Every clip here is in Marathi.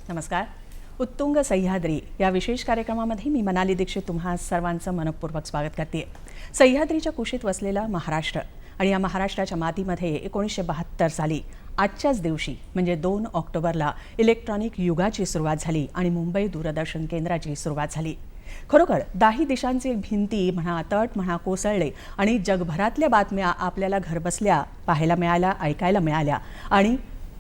नमस्कार. उत्तुंग सह्याद्री या विशेष कार्यक्रमामध्ये मी मनाली दीक्षित तुम्हा सर्वांचं मनपूर्वक स्वागत करते. सह्याद्रीच्या कुशीत वसलेला महाराष्ट्र आणि या महाराष्ट्राच्या मातीमध्ये 1972 साली आजच्याच दिवशी म्हणजे 2 ऑक्टोबरला इलेक्ट्रॉनिक युगाची सुरुवात झाली आणि मुंबई दूरदर्शन केंद्राची सुरुवात झाली. खरोखर 10 दिशांचे भिंती म्हणा, तट म्हणा कोसळले आणि जगभरातल्या बातम्या आपल्याला घरबसल्या पाहायला मिळाल्या, ऐकायला मिळाल्या आणि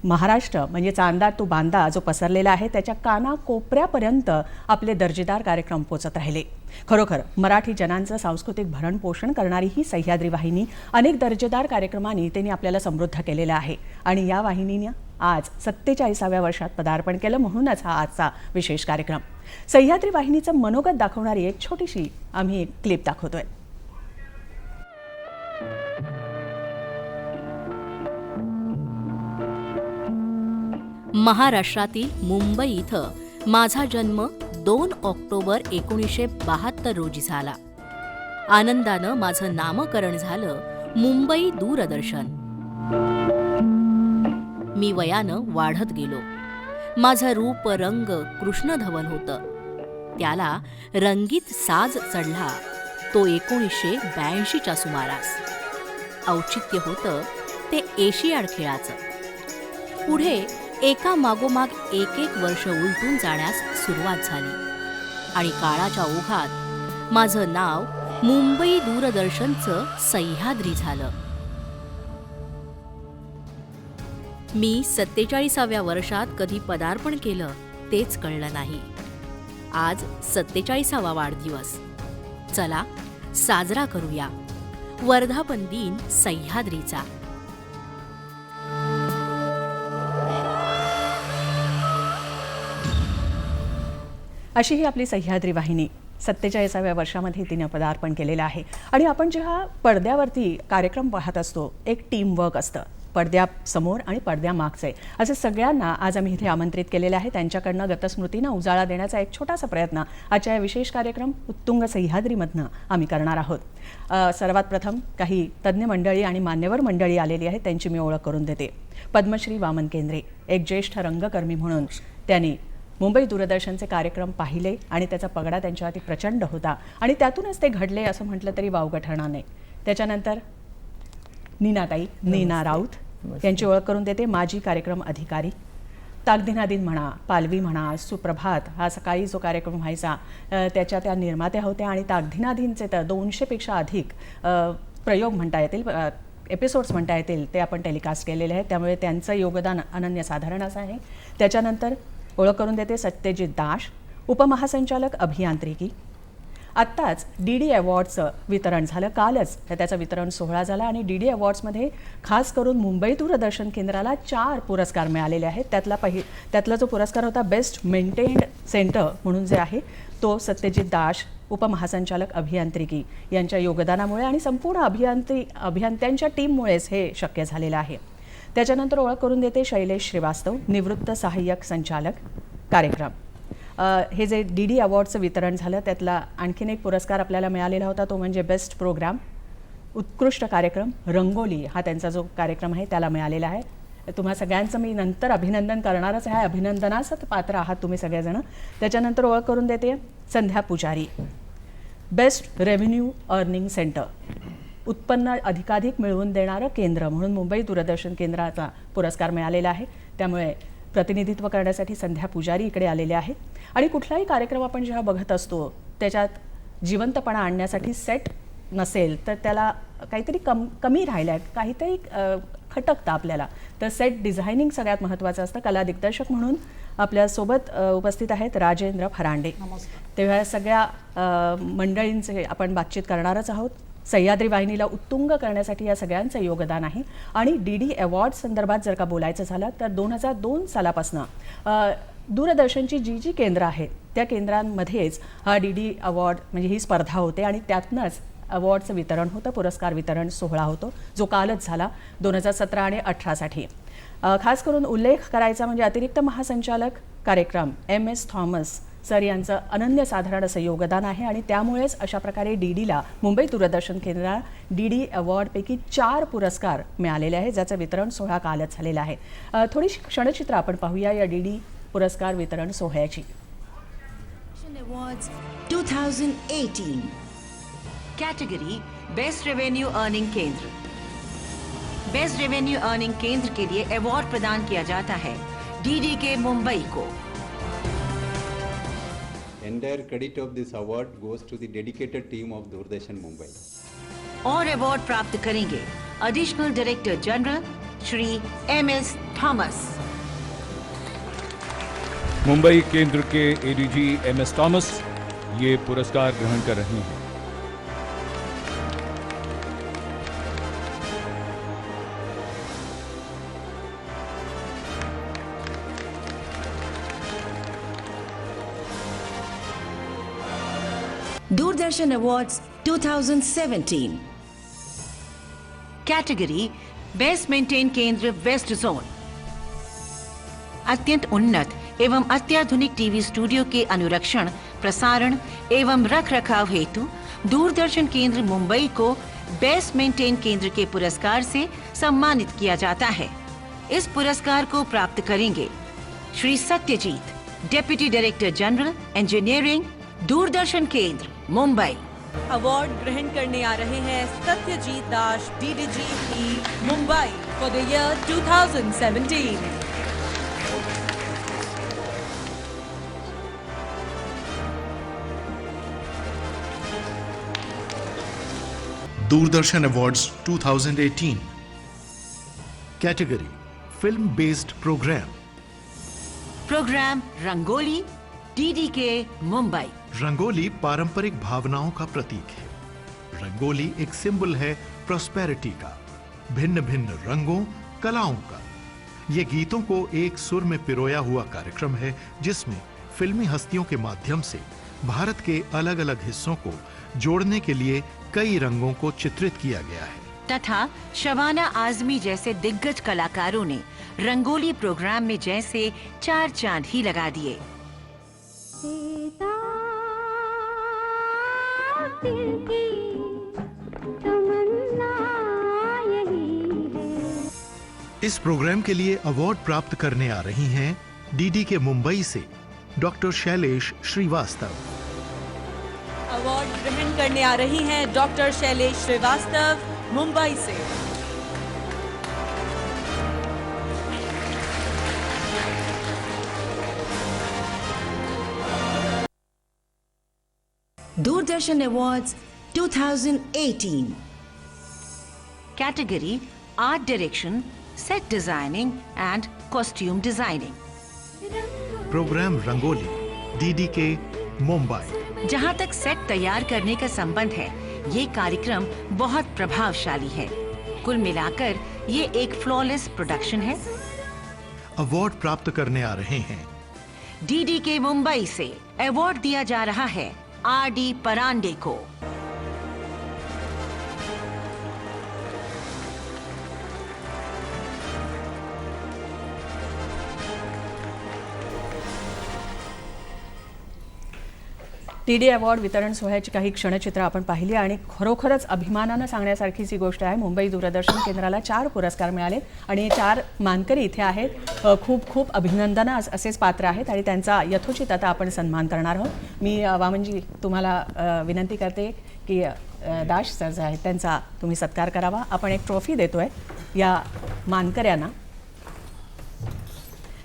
महाराष्ट्र म्हणजे चांदा तो बांदा जो पसरलेला आहे त्याच्या कानाकोपऱ्यापर्यंत आपले दर्जेदार कार्यक्रम पोचत राहिले. खरोखर मराठी जनांचं सांस्कृतिक भरण पोषण करणारी ही सह्याद्री वाहिनी अनेक दर्जेदार कार्यक्रमांनी त्यांनी आपल्याला समृद्ध केलेलं आहे आणि या वाहिनीने आज 47व्या वर्षात पदार्पण केलं. म्हणूनच हा आजचा विशेष कार्यक्रम. सह्याद्री वाहिनीचं मनोगत दाखवणारी एक छोटीशी आम्ही एक क्लिप दाखवतोय. महाराष्ट्रातील मुंबई इथं माझा जन्म 2 ऑक्टोबर 1972 रोजी झाला. आनंदानं माझं नामकरण झालं मुंबई दूरदर्शन. मी वयानं वाढत गेलो. माझं रूप रंग कृष्णधवल होतं. त्याला रंगीत साज चढला तो 1982च्या सुमारास. औचित्य होतं ते एशियाड खेळाचं. पुढे एका मागोमाग एक वर्ष उलटून जाण्यास सुरुवात झाली आणि काळाच्या ओघात माझं नाव मुंबई दूरदर्शनचं सह्याद्री झालं. मी 47व्या वर्षात कधी पदार्पण केलं तेच कळलं नाही. आज 47वा वाढदिवस. चला साजरा करूया वर्धापन दिन सह्याद्रीचा. अशी ही आपली सह्याद्री वाहिनी 47व्या वर्षामध्ये तिने पदार्पण केलेलं आहे. आणि आपण जेव्हा पडद्यावरती कार्यक्रम पाहत असतो एक टीमवर्क असतं पडद्यासमोर आणि पडद्यामागचे. असं सगळ्यांना आज आम्ही इथे आमंत्रित केलेलं आहे. त्यांच्याकडनं गतस्मृतीनं उजाळा देण्याचा एक छोटासा प्रयत्न आजच्या या विशेष कार्यक्रम उत्तुंग सह्याद्रीमधनं आम्ही करणार आहोत. सर्वात प्रथम काही तज्ज्ञ मंडळी आणि मान्यवर मंडळी आलेली आहेत त्यांची मी ओळख करून देते. पद्मश्री वामन केंद्रे एक ज्येष्ठ रंगकर्मी म्हणून त्यांनी मुंबई दूरदर्शनचे कार्यक्रम पाहिले आणि त्याचा पगडा त्यांच्यावरती प्रचंड होता आणि त्यातूनच ते घडले असं म्हटलं तरी वावगं ठरणार नाही. त्याच्यानंतर नीना राऊत यांची ओळख करून देते. माजी कार्यक्रम अधिकारी. ताकदिनादिन म्हणा, पालवी म्हणा, सुप्रभात हा सकाळी जो कार्यक्रम व्हायचा त्याच्या त्या निर्मात्या होत्या आणि ताकदिनादिनचे तर 200पेक्षा अधिक प्रयोग म्हणता येतील, एपिसोड्स म्हणता येतील ते आपण टेलिकास्ट केलेले आहेत. त्यामुळे त्यांचं योगदान अनन्यसाधारण असं आहे. त्याच्यानंतर ओळख करून देते सत्यजित दास, उपमहासंचालक अभियांत्रिकी. आत्ताच DD अवॉर्ड्सचं वितरण झालं. कालच त्याचं वितरण सोहळा झाला आणि DD अवॉर्ड्समध्ये खास करून मुंबई दूरदर्शन केंद्राला 4 पुरस्कार मिळालेले आहेत. त्यातला जो पुरस्कार होता बेस्ट मेंटेन्ड सेंटर म्हणून जे आहे तो सत्यजित दास उपमहासंचालक अभियांत्रिकी यांच्या योगदानामुळे आणि संपूर्ण अभियंत्यांच्या टीममुळेच हे शक्य झालेलं आहे. त्याच्यानंतर ओळख करून देते शैलेश श्रीवास्तव, निवृत्त सहाय्यक संचालक कार्यक्रम. हे जे DD अवॉर्डचं वितरण झालं त्यातला आणखीन एक पुरस्कार आपल्याला मिळालेला होता तो म्हणजे बेस्ट प्रोग्राम, उत्कृष्ट कार्यक्रम रंगोली हा त्यांचा जो कार्यक्रम आहे त्याला मिळालेला आहे. तुम्हा सगळ्यांचं मी नंतर अभिनंदन करणारच आहे. अभिनंदनासच पात्र आहात तुम्ही सगळेजण. त्याच्यानंतर ओळख करून देते संध्या पुजारी, बेस्ट रेव्हेन्यू अर्निंग सेंटर, उत्पन्न अधिकाधिक मिळवून देणारं केंद्र म्हणून मुंबई दूरदर्शन केंद्राचा पुरस्कार मिळालेला आहे. त्यामुळे प्रतिनिधित्व करण्यासाठी संध्या पुजारी इकडे आलेले आहेत. आणि कुठलाही कार्यक्रम आपण जेव्हा बघत असतो त्याच्यात जिवंतपणा आणण्यासाठी सेट नसेल तर त्याला काहीतरी कमी राहिलं आहे, काहीतरी खटकतं आपल्याला. तर सेट डिझायनिंग सगळ्यात महत्त्वाचं असतं. कला दिग्दर्शक म्हणून आपल्यासोबत उपस्थित आहेत राजेंद्र फरांडे. तेव्हा सगळ्या मंडळींचे आपण बातचीत करणारच आहोत. सह्याद्री वाहिनीला उत्तुंग करण्यासाठी या सगळ्यांचं योगदान आहे. आणि DD अवॉर्ड संदर्भात जर का बोलायचं झालं तर 2002 सालापासून दूरदर्शनची जी केंद्र आहेत त्या केंद्रांमध्येच हा DD अवॉर्ड म्हणजे ही स्पर्धा होते आणि त्यातनंच अवॉर्डचं वितरण होतं, पुरस्कार वितरण सोहळा होतो जो कालच झाला 2017 आणि 18साठी. खास करून उल्लेख करायचा म्हणजे अतिरिक्त महासंचालक कार्यक्रम MS थॉमस सर यांचं अनन्यसाधारण असं योगदान आहे आणि त्यामुळेच अशा प्रकारे DDला मुंबई दूरदर्शन केंद्राला DD अवॉर्डपैकी 4 पुरस्कार मिळालेले आहेत ज्याचं वितरण सोहळा कालच झालेला आहे. थोडीशी क्षणचित्र आपण पाहूया या DD पुरस्कार वितरण सोहळ्याची. Awards 2018 category best revenue earning केंद्र. बेस्ट रेवेन्यू अर्निंग केंद्र के लिए अवार्ड प्रदान किया जाता है DDK मुंबई को. Entire credit of this award goes to the dedicated team of Doordarshan Mumbai. और अवार्ड प्राप्त करेंगे additional director general Shri MS Thomas. Mumbai केंद्र के ADG MS थॉमस ये पुरस्कार ग्रहण कर रहे हैं. दूरदर्शन अवार्ड्स 2017 कैटेगरी बेस्ट मेंटेन केंद्र वेस्ट जोन. अत्यंत उन्नत एवं अत्याधुनिक टीवी स्टूडियो के अनुरक्षण, प्रसारण एवं रखरखाव हेतु दूरदर्शन केंद्र मुंबई को बेस्ट मेंटेन केंद्र के पुरस्कार से सम्मानित किया जाता है. इस पुरस्कार को प्राप्त करेंगे Shri Satyajit, deputy director general engineering, Doordarshan केंद्र मुंबई. अवार्ड ग्रहण करने आ रहे हैं Satyajit Das DDG Mumbai for the year 2017. Doordarshan awards 2018 category film based program. Program Rangoli DDK Mumbai. Rangoli पारंपरिक भावनाओं का प्रतीक है. रंगोली एक सिंबल है प्रॉस्पेरिटी का, भिन्न भिन्न रंगों, कलाओं का. ये गीतों को एक सुर में पिरोया हुआ कार्यक्रम है जिसमें फिल्मी हस्तियों के माध्यम से भारत के अलग अलग हिस्सों को जोड़ने के लिए कई रंगों को चित्रित किया गया है. तथा शबाना आजमी जैसे दिग्गज कलाकारों ने रंगोली प्रोग्राम में जैसे 4 चांद ही लगा दिए. इस प्रोग्राम के लिए अवार्ड प्राप्त करने आ रही हैं DDK मुंबई से डॉक्टर शैलेश श्रीवास्तव. अवार्ड ग्रहण करने आ रही हैं डॉक्टर शैलेश श्रीवास्तव मुंबई से. Doordarshan awards 2018 category art direction, set designing and costume designing. Program Rangoli DDK Mumbai. जहां तक सेट तैयार करने का संबंध है, ये कार्यक्रम बहुत प्रभावशाली है. कुल मिलाकर ये एक फ्लॉलेस प्रोडक्शन है. अवार्ड प्राप्त करने आ रहे हैं DDK मुंबई से अवार्ड दिया जा रहा है RD परांडे को. DD अवॉर्ड वितरण सोहळ्याची काही क्षणचित्र आपण पाहिली आणि खरोखरच अभिमानानं सांगण्यासारखीच ही गोष्ट आहे. मुंबई दूरदर्शन केंद्राला 4 पुरस्कार मिळाले आणि हे 4 मानकरी इथे आहेत. खूप खूप अभिनंदना असेच पात्र आहेत आणि त्यांचा यथोचित आता आपण सन्मान करणार आहोत. मी वामनजी तुम्हाला विनंती करते की दाश सर जे आहेत त्यांचा तुम्ही सत्कार करावा. आपण एक ट्रॉफी देतोय या मानकऱ्यांना.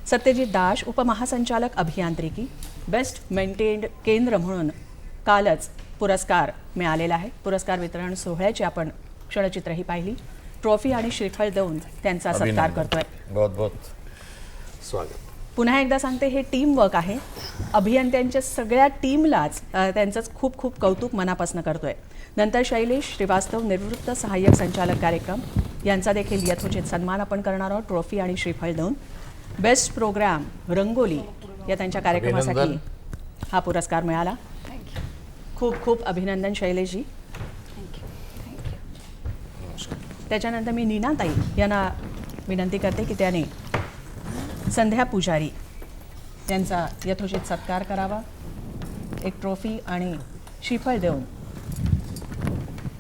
सत्यजित दाश उपमहासंचालक अभियांत्रिकी बेस्ट मेंटेन्ड केंद्र म्हणून कालच पुरस्कार मिळालेला आहे. पुरस्कार वितरण सोहळ्याची आपण क्षणचित्रही पाहिली. ट्रॉफी आणि श्रीफळ देऊन त्यांचा सत्कार करतोय. बहुत बहुत स्वागत. पुन्हा एकदा सांगते, हे टीम वर्क आहे. अभियंत्यांच्या सगळ्या टीमलाच त्यांचंच खूप खूप कौतुक मनापासून करतोय. नंतर शैलेश श्रीवास्तव निवृत्त सहाय्यक संचालक कार्यक्रम यांचा देखील यथोचित सन्मान आपण करणार आहोत ट्रॉफी आणि श्रीफळ देऊन. बेस्ट प्रोग्राम रंगोली या त्यांच्या कार्यक्रमासाठी अभिनंदन. हा पुरस्कार मिळाला. खूप खूप अभिनंदन शैलेशजी. त्याच्यानंतर मी नीनाताई यांना विनंती करते की त्याने संध्या पुजारी यांचा यथोचित सत्कार करावा. एक ट्रॉफी आणि श्रीफळ देऊन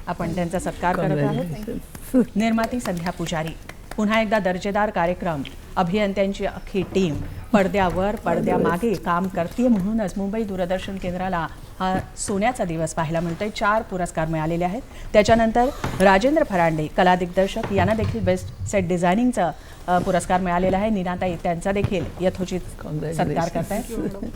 आपण त्यांचा सत्कार करत आहोत. निर्माती संध्या पुजारी. पुन्हा एकदा दर्जेदार कार्यक्रम, अभियंत्यांची अख्खी टीम पडद्यावर पडद्यामागे काम करते. म्हणूनच मुंबई दूरदर्शन केंद्राला हा सोन्याचा दिवस पाहायला मिळतोय. 4 पुरस्कार मिळालेले आहेत. त्याच्यानंतर राजेंद्र फरांडे कला दिग्दर्शक यांना देखील बेस्ट सेट डिझायनिंगचा पुरस्कार मिळालेला आहे. नीनाताई त्यांचा देखील यथोचित सत्कार करतायत.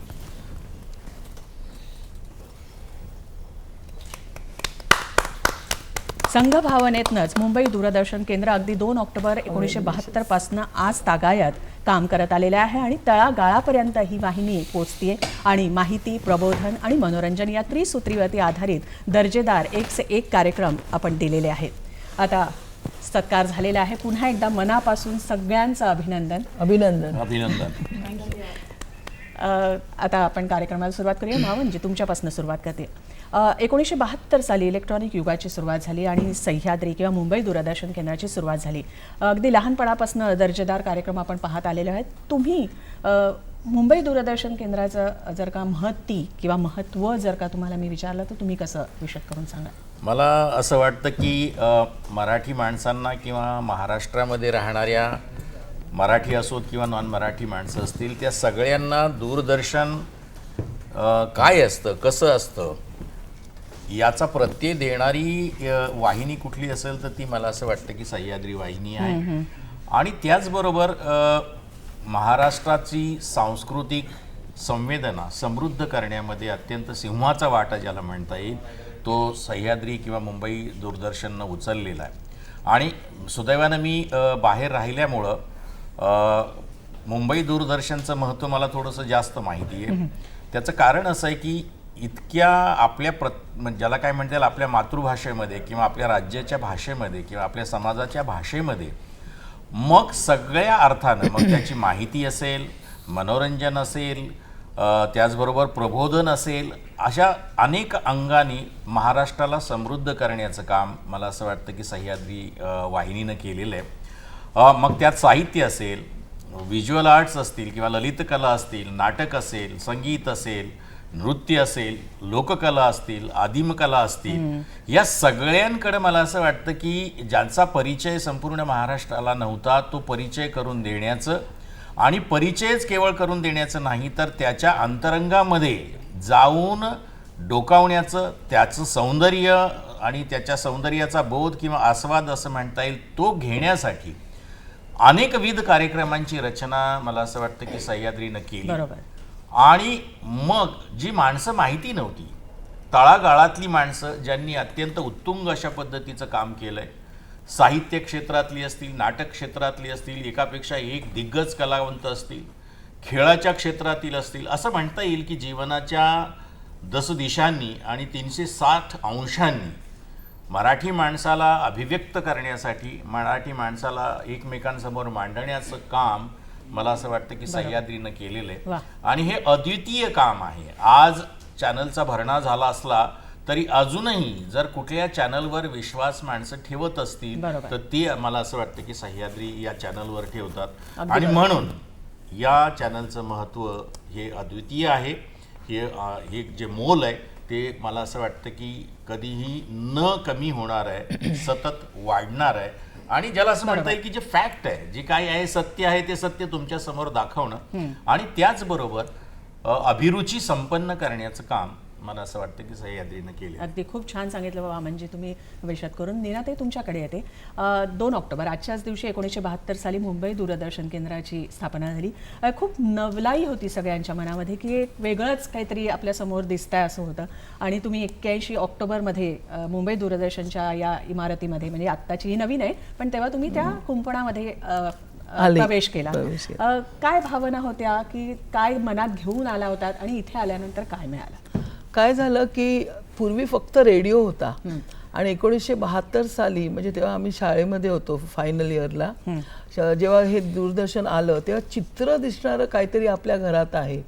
संघभावनेतनंच मुंबई दूरदर्शन केंद्र अगदी 2 ऑक्टोबर 1972 पासून आज तागायत काम करत आलेले आहे आणि तळागाळापर्यंत ही वाहिनी पोचतीये आणि माहिती, प्रबोधन आणि मनोरंजन या त्रिसूत्रीवरती आधारित दर्जेदार 1 से 1 कार्यक्रम आपण दिलेले आहेत. आता सत्कार झालेला आहे. पुन्हा एकदा मनापासून सगळ्यांचं अभिनंदन. अभिनंदन. आता आपण कार्यक्रमाला सुरुवात करूया. मावनजी तुमच्यापासून सुरुवात करते. 1972 साली इलेक्ट्रॉनिक युगाची सुरुवात झाली आणि सह्याद्री किंवा मुंबई दूरदर्शन केंद्राची सुरुवात झाली. अगदी लहानपणापासून दर्जेदार कार्यक्रम आपण पाहत आलेले आहेत. तुम्ही मुंबई दूरदर्शन केंद्राचं जर का महती किंवा महत्त्व जर का तुम्हाला मी विचारलं तर तुम्ही कसं विशद करून सांगा? मला असं वाटतं की मराठी माणसांना किंवा महाराष्ट्रामध्ये राहणाऱ्या मराठी असोत किंवा नॉन मराठी माणसं असतील त्या सगळ्यांना दूरदर्शन काय असतं, कसं असतं याचा प्रत्यय देणारी वाहिनी कुठली असेल तर ती मला असं वाटतं की सह्याद्री वाहिनी आहे. आणि त्याचबरोबर महाराष्ट्राची सांस्कृतिक संवेदना समृद्ध करण्यामध्ये अत्यंत सिंहाचा वाटा ज्याला म्हणता येईल तो सह्याद्री किंवा मुंबई दूरदर्शननं उचललेला आहे. आणि सुदैवानं मी बाहेर राहिल्यामुळं मुंबई दूरदर्शनचं महत्त्व मला थोडंसं जास्त माहिती आहे. त्याचं कारण असं आहे की इतक्या आपल्या ज्याला काय म्हणता येईल आपल्या मातृभाषेमध्ये किंवा आपल्या राज्याच्या भाषेमध्ये किंवा आपल्या समाजाच्या भाषेमध्ये मग सगळ्या अर्थानं मग त्याची माहिती असेल, मनोरंजन असेल, त्याचबरोबर प्रबोधन असेल, अशा अनेक अंगांनी महाराष्ट्राला समृद्ध करण्याचं काम मला असं वाटतं की सह्याद्री वाहिनीनं केलेलं आहे. मग त्यात साहित्य असेल, व्हिज्युअल आर्ट्स असतील किंवा ललितकला असतील, नाटक असेल, संगीत असेल, नृत्य असेल, लोककला असतील, आदिमकला असतील, या सगळ्यांकडे मला असं वाटतं की ज्यांचा परिचय संपूर्ण महाराष्ट्राला नव्हता तो परिचय करून देण्याचं आणि परिचयच केवळ करून देण्याचं नाही तर त्याच्या अंतरंगामध्ये जाऊन डोकावण्याचं, त्याचं सौंदर्य आणि त्याच्या सौंदर्याचा बोध किंवा आस्वाद असं म्हणता येईल तो घेण्यासाठी अनेकविध कार्यक्रमांची रचना मला असं वाटतं की सह्याद्रीनं केली. बरोबर. आणि मग जी माणसं माहिती नव्हती, तळागाळातली माणसं ज्यांनी अत्यंत उत्तुंग अशा पद्धतीचं काम केलंय, साहित्य क्षेत्रातली असतील, नाटक क्षेत्रातली असतील, एकापेक्षा एक दिग्गज कलावंत असतील, खेळाच्या क्षेत्रातील असतील, असं म्हणता येईल की जीवनाच्या दसदिशांनी आणि 360 अंशांनी मराठी माणसाला अभिव्यक्त करण्यासाठी, मराठी माणसाला एकमेकांसमोर मांडण्याचं काम मला असं वाटतं की सह्याद्रीनं केलेलं आहे. आणि हे अद्वितीय काम आहे. आज चॅनलचा भरणा झाला असला तरी अजूनही जर कुठल्या चॅनलवर विश्वास माणसं ठेवत असतील तर ते मला असं वाटतं की सह्याद्री या चॅनलवर ठेवतात. आणि म्हणून या चॅनलचं महत्त्व हे अद्वितीय आहे. हे जे मोल आहे ते मला असं वाटतं की कधीही न कमी होणार आहे, सतत वाढणार आहे. आणि ज्याला असं म्हणता येईल की जे फॅक्ट आहे, जे काय आहे, सत्य आहे, ते सत्य तुमच्या समोर दाखवणं आणि त्याचबरोबर अभिरुची संपन्न करण्याचं काम मला असं वाटतं की सह्याद्रीनं केलं. अगदी खूप छान सांगितलं बाबा. म्हणजे तुम्ही विशद करून. नीनाताई तुमच्याकडे येते. 2 ऑक्टोबर आजच्याच दिवशी 1972 साली मुंबई दूरदर्शन केंद्राची स्थापना झाली. खूप नवलाई होती सगळ्यांच्या मनामध्ये की एक वेगळंच काहीतरी आपल्यासमोर दिसतंय असं होतं. आणि तुम्ही 81 ऑक्टोबरमध्ये मुंबई दूरदर्शनच्या या इमारतीमध्ये, म्हणजे आत्ताची ही नवीन आहे पण तेव्हा तुम्ही त्या कुंपणामध्ये प्रवेश केला. काय भावना होत्या की काय मनात घेऊन आला होतात आणि इथे आल्यानंतर काय मिळालं? काय झालं की पूर्वी फक्त रेडिओ होता आणि 1972 साली म्हणजे तेव्हा आम्ही शाळेमध्ये होतो फायनल इयरला, जेव्हा हे दूरदर्शन आलं तेव्हा चित्र दिसणारं काहीतरी आपल्या घरात आहे,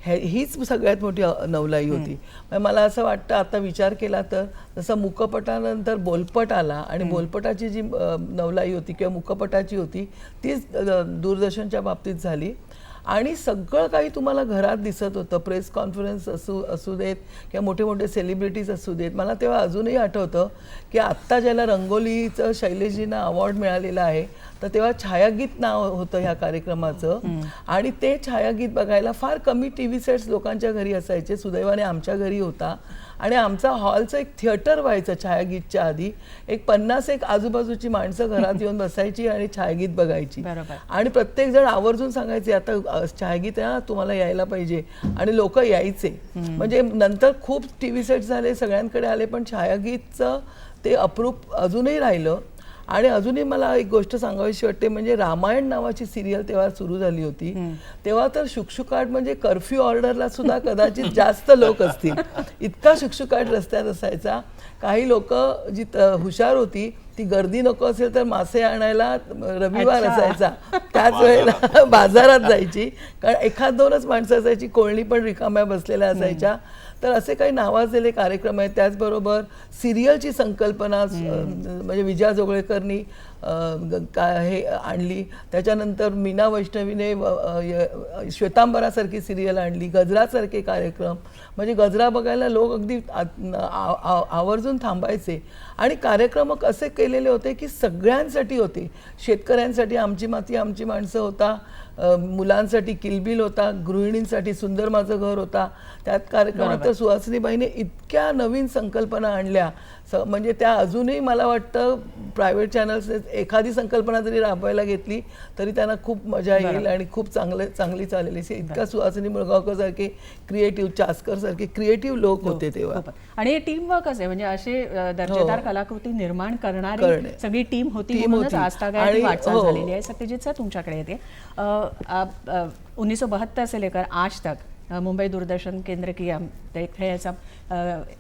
हीच सगळ्यात मोठी नवलाई होती. म्हणजे मला असं वाटतं आता विचार केला तर जसं मुकपटानंतर बोलपट आला आणि बोलपटाची जी नवलाई होती किंवा मुकपटाची होती तीच दूरदर्शनच्या बाबतीत झाली. आणि सगळं काही तुम्हाला घरात दिसत होतं, प्रेस कॉन्फरन्स असू देत किंवा मोठे मोठे सेलिब्रिटीज असू देत. मला तेव्हा अजूनही आठवतं की आत्ता ज्याला रंगोलीचं शैलेशजींना अवॉर्ड मिळालेला आहे तर तेव्हा छायागीत नाव होतं ह्या कार्यक्रमाचं. आणि ते छायागीत बघायला फार कमी TV सेट्स लोकांच्या घरी असायचे. सुदैवाने आमच्या घरी होता आणि आमचा हॉलचं एक थिएटर व्हायचं छायागीतच्या आधी. एक 50 आजूबाजूची माणसं घरात येऊन बसायची आणि छायागीत बघायची. आणि प्रत्येक जण आवर्जून सांगायचे आता छायागीत आहे, तुम्हाला यायला पाहिजे. आणि लोक यायचे. म्हणजे नंतर खूप TV सेट झाले, सगळ्यांकडे आले, पण छायागीतचं ते अप्रूप अजूनही राहिलं. आणि अजूनही मला एक गोष्ट सांगावीशी वाटते, म्हणजे रामायण नावाची सिरियल तेव्हा सुरू झाली होती. तेव्हा तर शुकशुकाट म्हणजे कर्फ्यू ऑर्डरला सुद्धा कदाचित जास्त लोक असतील, इतका शुकशुकाट रस्त्यात असायचा. काही लोक जी हुशार होती ती गर्दी नको असेल तर मासे आणायला रविवार असायचा त्याच वेळेला बाजारात जायची, कारण एखाद दोनच माणसं असायची, कोळणी पण रिकाम्या बसलेल्या असायच्या. तर असे काही नावाजलेले कार्यक्रम आहेत. त्याचबरोबर सिरियलची संकल्पना म्हणजे विजया जोगळेकरनी हे आणली. त्याच्यानंतर मीना वैष्णवीने श्वेतांबरासारखी सिरियल आणली, गजरासारखे कार्यक्रम. म्हणजे गजरा बघायला लोक अगदी आवर्जून थांबायचे. आणि कार्यक्रम असे केलेले होते की सगळ्यांसाठी होते. शेतकऱ्यांसाठी आमची माती आमची माणसं होता, मुलांसाठी किलबिल होता, गृहिणींसाठी सुंदर माझं घर होता. त्यात कार्यक्रमात तर सुहासिनीबाईने इतक्या नवीन संकल्पना आणल्या, म्हणजे त्या अजूनही मला वाटतं प्रायव्हेट चॅनल्स एखादी संकल्पना जरी राबवायला घेतली तरी त्यांना खूप मजा येईल आणि खूप चांगली चालेल. इतका सुहासिनी मुळगावकर सारखे क्रिएटिव्ह, चासकर सारखे क्रिएटिव्ह लोक होते तेव्हा. आणि हे टीम वर्क असे म्हणजे असे दर्जेदार कलाकृती निर्माण करणारी सगळी टीम होती, म्हणूनच आजतागायत वाटचाल झालेली आहे. सत्यजीत सर तुमच्याकडे येते. 1972 से लेकर आज तक मुंबई दूरदर्शन केंद्र की हम देख रहे हैं, सब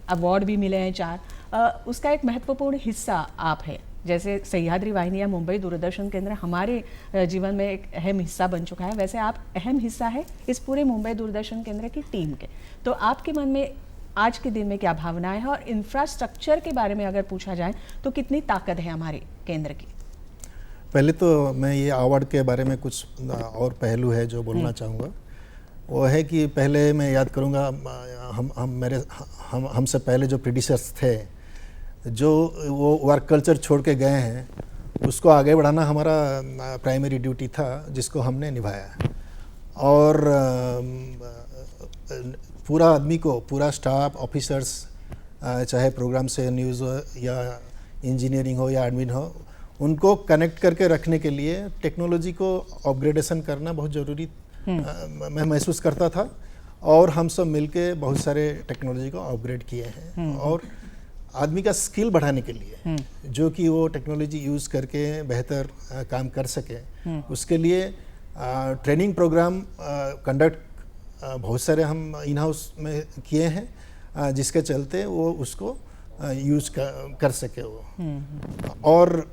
अवार्ड भी मिले हैं 4. उसका एक महत्वपूर्ण हिस्सा आप है. जैसे सह्याद्री वाहिनी या मुंबई दूरदर्शन केंद्र हमारे जीवन में एक अहम हिस्सा बन चुका है, वैसे आप अहम हिस्सा है इस पूरे मुंबई दूरदर्शन केंद्र की टीम के. तो आपके मन में आज के दिन में क्या भावनाएं हैं, और इंफ्रास्ट्रक्चर के बारे में अगर पूछा जाए तो कितनी ताकत है हमारे केंद्र की? पहले तो मैं ये अवार्ड के बारे में कुछ और पहलू है जो बोलना चाहूँगा. वो है कि पहले मैं याद करूँगा हमसे पहले जो प्रीडिसेसर्स थे जो वो वर्क कल्चर छोड़ के गए हैं, उसको आगे बढ़ाना हमारा प्राइमरी ड्यूटी था, जिसको हमने निभाया. और पूरा आदमी को, पूरा स्टाफ, ऑफिसर्स, चाहे प्रोग्राम से न्यूज़ हो या इंजीनियरिंग हो या एडमिन हो, उनको कनेक्ट करके रखने के लिए टेक्नोलॉजी को अपग्रेडेशन करना बहुत ज़रूरी मैं महसूस करता था. और हम सब मिलके बहुत सारे टेक्नोलॉजी को अपग्रेड किए हैं. और आदमी का स्किल बढ़ाने के लिए जो कि वो टेक्नोलॉजी यूज़ करके बेहतर काम कर सके, उसके लिए ट्रेनिंग प्रोग्राम कंडक्ट बहुत सारे हम इन हाउस में किए हैं, जिसके चलते वो उसको यूज़ कर सके वो. और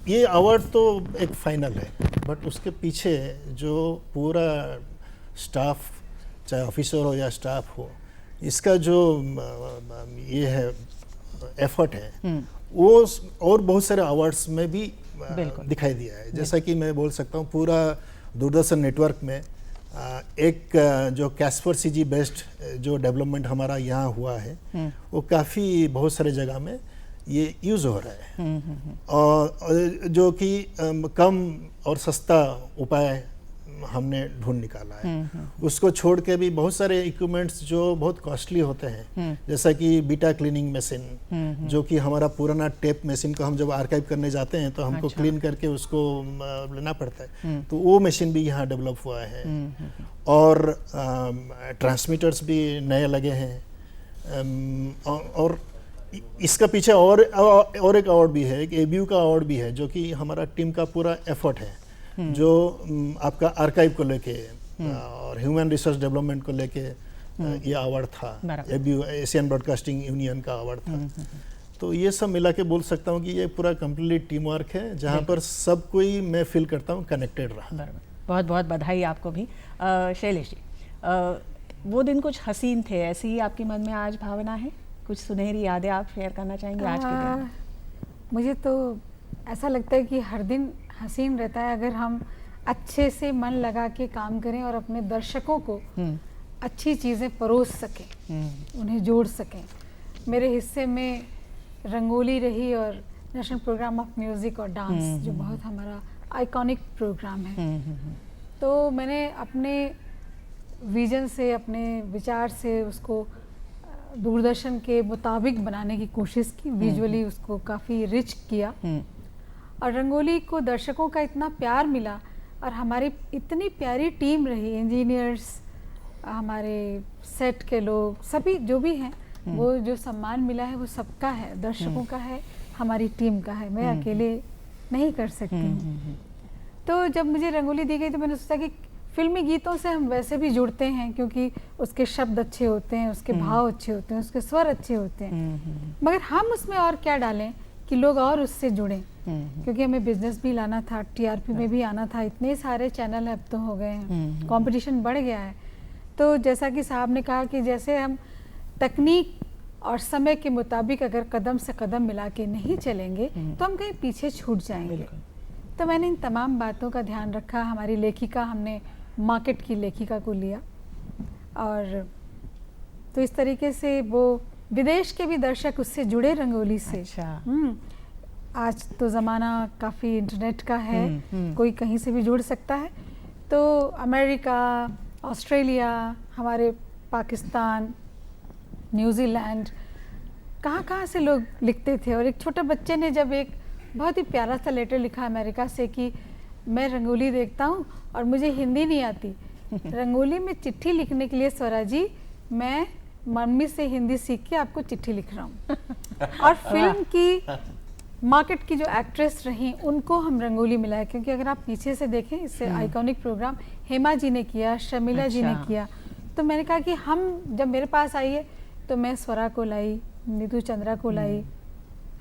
ये अवार्ड तो एक फाइनल है, बट उसके पीछे जो पूरा स्टाफ, चाहे ऑफिसर हो या स्टाफ हो, इसका जो ये है एफर्ट है, वो और बहुत सारे अवार्ड्स में भी दिखाई दिया है. जैसा कि मैं बोल सकता हूँ पूरा दूरदर्शन नेटवर्क में एक जो कैस्पर CG बेस्ड जो डेवलपमेंट हमारा यहाँ हुआ है, वो काफ़ी बहुत सारे जगह में ये यूज़ हो रहा है. और जो कि कम और सस्ता उपाय हमने ढूंढ निकाला है. उसको छोड़ के भी बहुत सारे इक्विपमेंट्स जो बहुत कॉस्टली होते हैं, जैसा कि बीटा क्लीनिंग मशीन, जो कि हमारा पुराना टेप मशीन को हम जब आर्काइव करने जाते हैं तो हमको क्लीन करके उसको लेना पड़ता है, तो वो मशीन भी यहाँ डेवलप हुआ है. और ट्रांसमीटर्स भी नए लगे हैं. और इसका पीछे और एक अवार्ड भी है, एक ABU का अवार्ड भी है, जो कि हमारा टीम का पूरा एफर्ट है, जो आपका आर्काइव को लेके और ह्यूमन रिसोर्स डेवलपमेंट को लेके ये अवार्ड था, बराबर। एशियन ब्रॉडकास्टिंग यूनियन का अवार्ड था। तो ये सब मिला के बोल सकता हूँ कि ये पूरा कंप्लीट टीम वर्क है, जहाँ पर सब कोई मैं फील करता हूँ कनेक्टेड रहा। बराबर, बहुत बहुत बधाई आपको भी। शैलेश जी, वो दिन कुछ हसीन थे, ऐसी ही आपके मन में आज भावना है? कुछ सुनहरी यादें आप शेयर करना चाहेंगे आज के दिन में? मुझे तो ऐसा लगता है कि हर दिन हसीन रहता है अगर हम अच्छे से मन लगा के काम करें और अपने दर्शकों को अच्छी चीज़ें परोस सकें, उन्हें जोड़ सकें। मेरे हिस्से में रंगोली रही और नेशनल प्रोग्राम ऑफ म्यूज़िक और डांस, जो बहुत हमारा आइकॉनिक प्रोग्राम है। तो मैंने अपने विजन से, अपने विचार से उसको दूरदर्शन के मुताबिक बनाने की कोशिश की, विजुअली उसको काफ़ी रिच किया और रंगोली को दर्शकों का इतना प्यार मिला और हमारी इतनी प्यारी टीम रही, इंजीनियर्स, हमारे सेट के लोग, सभी जो भी हैं, वो जो सम्मान मिला है वो सबका है, दर्शकों का है, हमारी टीम का है, मैं अकेले नहीं कर सकती हूँ। तो जब मुझे रंगोली दी गई तो मैंने सोचा कि फिल्मी गीतों से हम वैसे भी जुड़ते हैं क्योंकि उसके शब्द अच्छे होते हैं, उसके भाव अच्छे होते हैं, उसके स्वर अच्छे होते हैं, मगर हम उसमें और क्या डालें कि लोग और उससे जुड़ें, क्योंकि हमें बिजनेस भी लाना था, टीआरपी में भी आना था, इतने सारे चैनल अब तो हो गए हैं, कंपटीशन बढ़ गया है। तो जैसा कि साहब ने कहा कि जैसे हम तकनीक और समय के मुताबिक अगर कदम से कदम मिला के नहीं चलेंगे तो हम कहीं पीछे छूट जाएंगे। तो मैंने इन तमाम बातों का ध्यान रखा। हमारी लेखिका, हमने मार्केट की लेखिका को लिया और तो इस तरीके से वो विदेश के भी दर्शक उससे जुड़े रंगोली से। अच्छा। आज तो ज़माना काफ़ी इंटरनेट का है, कोई कहीं से भी जुड़ सकता है। तो अमेरिका, ऑस्ट्रेलिया, हमारे पाकिस्तान, न्यूजीलैंड, कहाँ से लोग लिखते थे। और एक छोटे बच्चे ने जब एक बहुत ही प्यारा सा लेटर लिखा अमेरिका से कि मैं रंगोली देखता हूँ और मुझे हिंदी नहीं आती, रंगोली में चिट्ठी लिखने के लिए स्वरा जी मैं मम्मी से हिंदी सीख के आपको चिट्ठी लिख रहा हूँ। और फिल्म की मार्केट की जो एक्ट्रेस रहीं उनको हम रंगोली मिलाए, क्योंकि अगर आप पीछे से देखें इससे आइकॉनिक प्रोग्राम हेमा जी ने किया, शर्मिला जी ने किया। तो मैंने कहा कि हम जब मेरे पास आई है तो मैं स्वरा को लाई, नीतू चंद्रा को लाई,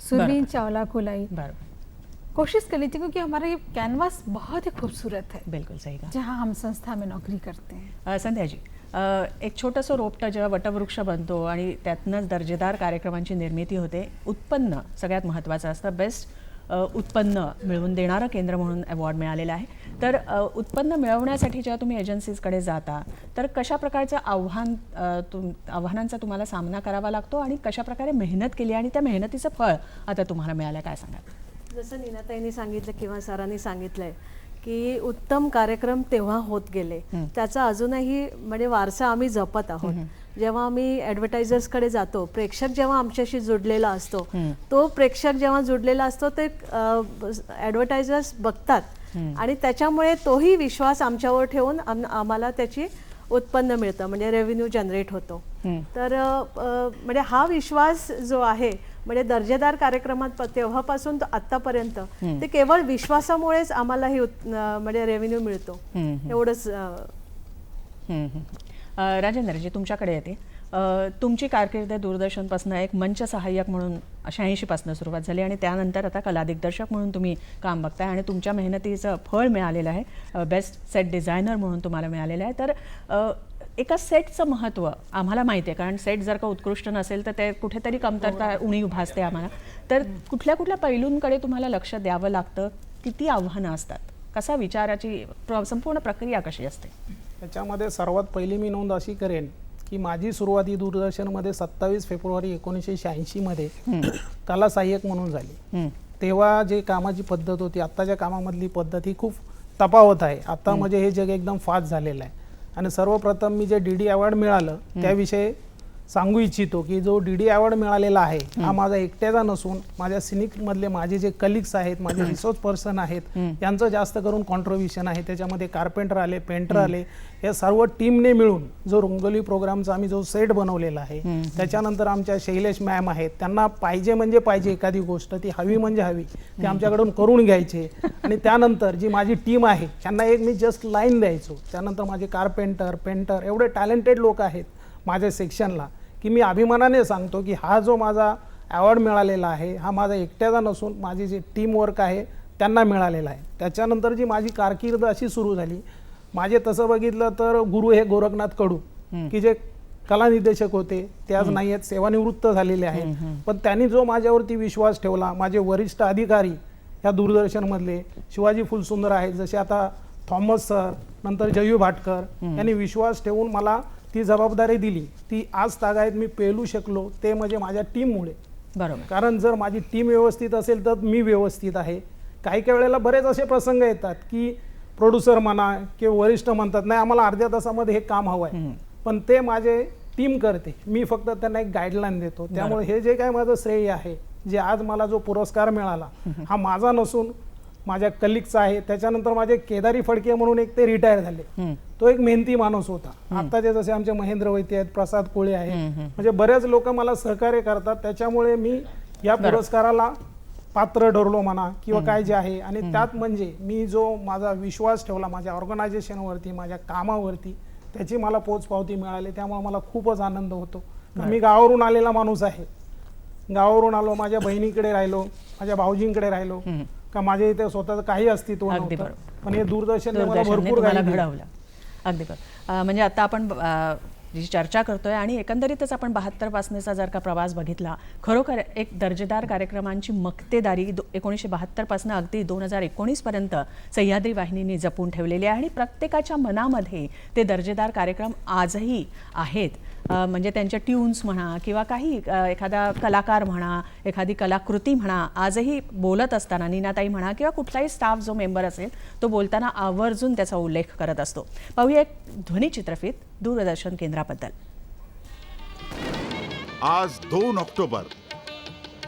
सुरवीन चावला को लाई, कोशिश करनी चाहिए क्योंकि हमारा ये कैनवास बहुत ही खूबसूरत है। बिल्कुल सही कहा। जहाँ हम संस्था में नोकरी करते हैं। संध्या जी, एक छोटंसं रोपटं जेव्हा वटवृक्ष बनतो आणि त्यातनंच दर्जेदार कार्यक्रमांची निर्मिती होते, उत्पन्न सगळ्यात महत्त्वाचं असतं। बेस्ट उत्पन्न मिळवून देणारं केंद्र म्हणून अवॉर्ड मिळालेला आहे। तर उत्पन्न मिळवण्यासाठी जेव्हा तुम्ही एजन्सीजकडे जाता तर कशा प्रकारचं आव्हानांचा तुम्हाला सामना करावा लागतो आणि कशा प्रकारे मेहनत केली आणि त्या मेहनतीचं फळ आता तुम्हाला मिळालं, काय सांगाल? जसं नीनाताईंनी सांगितलं किंवा सरांनी सांगितलंय की उत्तम कार्यक्रम तेव्हा होत गेले, त्याचा अजूनही म्हणजे वारसा आम्ही जपत आहोत। जेव्हा आम्ही ॲडव्हर्टायझर्सकडे जातो, प्रेक्षक जेव्हा आमच्याशी जुडलेला असतो, तो प्रेक्षक जेव्हा जुडलेला असतो ते ॲडव्हर्टायझर्स बघतात आणि त्याच्यामुळे तोही विश्वास आमच्यावर ठेवून आम्हाला त्याची उत्पन्न मिळतं, म्हणजे रेव्हेन्यू जनरेट होतो। तर म्हणजे हा विश्वास जो आहे म्हणजे दर्जेदार कार्यक्रमात तेव्हापासून आत्तापर्यंत ते केवळ विश्वासामुळेच आम्हाला ही म्हणजे रेव्हेन्यू मिळतो, एवढंच। राजेंद्रजी, तुमच्याकडे येते। तुमची कारकीर्द दूरदर्शनपासून एक मंच सहाय्यक म्हणून 86 पासून सुरुवात झाली आणि त्यानंतर आता कला दिग्दर्शक म्हणून तुम्ही काम बघताय आणि तुमच्या मेहनतीचं फळ मिळालेलं आहे। बेस्ट सेट डिझायनर म्हणून तुम्हाला मिळालेलं आहे। तर एका सेटचं महत्त्व आम्हाला माहिती आहे, कारण सेट जर का उत्कृष्ट नसेल तर ते कुठेतरी कमतरता उणीव भासते आम्हाला। तर कुठल्या कुठल्या पैलूंकडे तुम्हाला लक्ष द्यावं लागतं, किती आव्हानं असतात, कसा विचाराची संपूर्ण प्रक्रिया कशी असते? त्याच्यामध्ये सर्वात पहिली मी नोंद अशी करेन की माझी सुरुवात ही दूरदर्शनमध्ये 27 फेब्रुवारी 1986 मध्ये कला सहाय्यक म्हणून झाली। तेव्हा जे कामाची पद्धत होती, आत्ताच्या कामामधली पद्धत ही खूप तफावत आहे। आता म्हणजे हे जग एकदम फास्ट झालेलं आहे। आणि सर्वप्रथम मी जे डीडी अवॉर्ड मिळालं त्याविषयी सांगू इच्छितो की जो डीडी अवॉर्ड मिळालेला आहे हा माझा एकट्याचा नसून माझ्या सिनिकमधले माझे जे कलिग्स आहेत, माझे रिसोर्स पर्सन आहेत, यांचं जास्त करून कॉन्ट्रीब्युशन आहे। त्याच्यामध्ये कार्पेंटर आले, पेंटर आले, या सर्व टीमने मिळून जो रंगोली प्रोग्रामचा आम्ही जो सेट बनवलेला आहे। त्याच्यानंतर आमच्या शैलेश मॅम आहेत, त्यांना पाहिजे म्हणजे पाहिजे एखादी गोष्ट ती हवी म्हणजे हवी ते आमच्याकडून करून घ्यायचे। आणि त्यानंतर जी माझी टीम आहे त्यांना एक मी जस्ट लाईन द्यायचो। त्यानंतर माझे कार्पेंटर, पेंटर एवढे टॅलेंटेड लोक आहेत। माझ्या सेक्शनला, की मी अभिमानाने सांगतो की हा जो माझा अवॉर्ड मिळालेला आहे हा माझा एकट्याचा नसून माझी जी टीम वर्क आहे त्यांना मिळालेला आहे. त्याच्यानंतर जी माझी कारकीर्द अशी सुरू झाली, माझे तसं बघितलं तर गुरु हे गोरखनाथ कडू की जे कला निर्देशक होते ते आज नाही आहेत, सेवानिवृत्त झालेले आहेत, पण त्यांनी जो माझ्यावरती विश्वास ठेवला, माझे वरिष्ठ अधिकारी या दूरदर्शनमधले शिवाजी फुलसुंदर आहेत, जसे आता थॉमस सर, नंतर जयू भाटकर यांनी विश्वास ठेवून मला ती जबाबदारी दिली, ती आज तागायत मी पेलू शकलो ते म्हणजे माझ्या टीममुळे. बरोबर. कारण जर माझी टीम व्यवस्थित असेल तर मी व्यवस्थित आहे. काही काही वेळेला बरेच असे प्रसंग येतात की प्रोड्युसर म्हणा किंवा वरिष्ठ म्हणतात नाही आम्हाला अर्ध्या तासामध्ये हे काम हवं आहे, पण ते माझे टीम करते, मी फक्त त्यांना एक गाईडलाईन देतो. त्यामुळे हे जे काय माझं श्रेय आहे, जे आज मला जो पुरस्कार मिळाला हा माझा नसून माझ्या कलिगचा आहे. त्याच्यानंतर माझे केदारी फडके म्हणून एक ते रिटायर झाले, तो एक मेहनती माणूस होता. आता ते जसे आमचे महेंद्र वैद्य आहेत, प्रसाद कोळे आहेत, म्हणजे बरेच लोक मला सहकार्य करतात. त्याच्यामुळे मी या पुरस्काराला पात्र ठरलो म्हणा किंवा काय जे आहे. आणि त्यात म्हणजे मी जो माझा विश्वास ठेवला माझ्या ऑर्गनायझेशनवरती, माझ्या कामावरती, त्याची मला पोचपावती मिळाली. त्यामुळे मला खूपच आनंद होतो. मी गावावरून आलेला माणूस आहे, गावावरून आलो, माझ्या बहिणीकडे राहिलो, माझ्या भाऊजींकडे राहिलो, का माझ्या इथे स्वतःचं काही अस्तित्व नव्हतं, पण हे दूरदर्शनने मला भरपूर घडवलं. अगदी बरोबर. म्हणजे आता आपण जी चर्चा करतोय आणि एकंदरीतच आपण 72 पासनेचा जर का प्रवास बघितला, खरोखर एक दर्जेदार कार्यक्रमांची मक्तेदारी 1972 पासून अगदी 2019 पर्यंत सह्याद्री वाहिनीने जपून ठेवलेली आहे आणि प्रत्येकाच्या मनामध्ये ते दर्जेदार कार्यक्रम आजही आहेत. म्हणजे त्यांच्या ट्यून्स म्हणा किंवा काही एखादा कलाकार म्हणा, एखादी कलाकृती म्हणा, आजही बोलत असताना नीनाताई म्हणा किंवा कुठलाही स्टाफ जो मेंबर असेल तो बोलताना आवर्जून त्याचा उल्लेख करत असतो. पाहूया एक ध्वनी चित्रफित दूरदर्शन केंद्राबद्दल. आज 2 ऑक्टोबर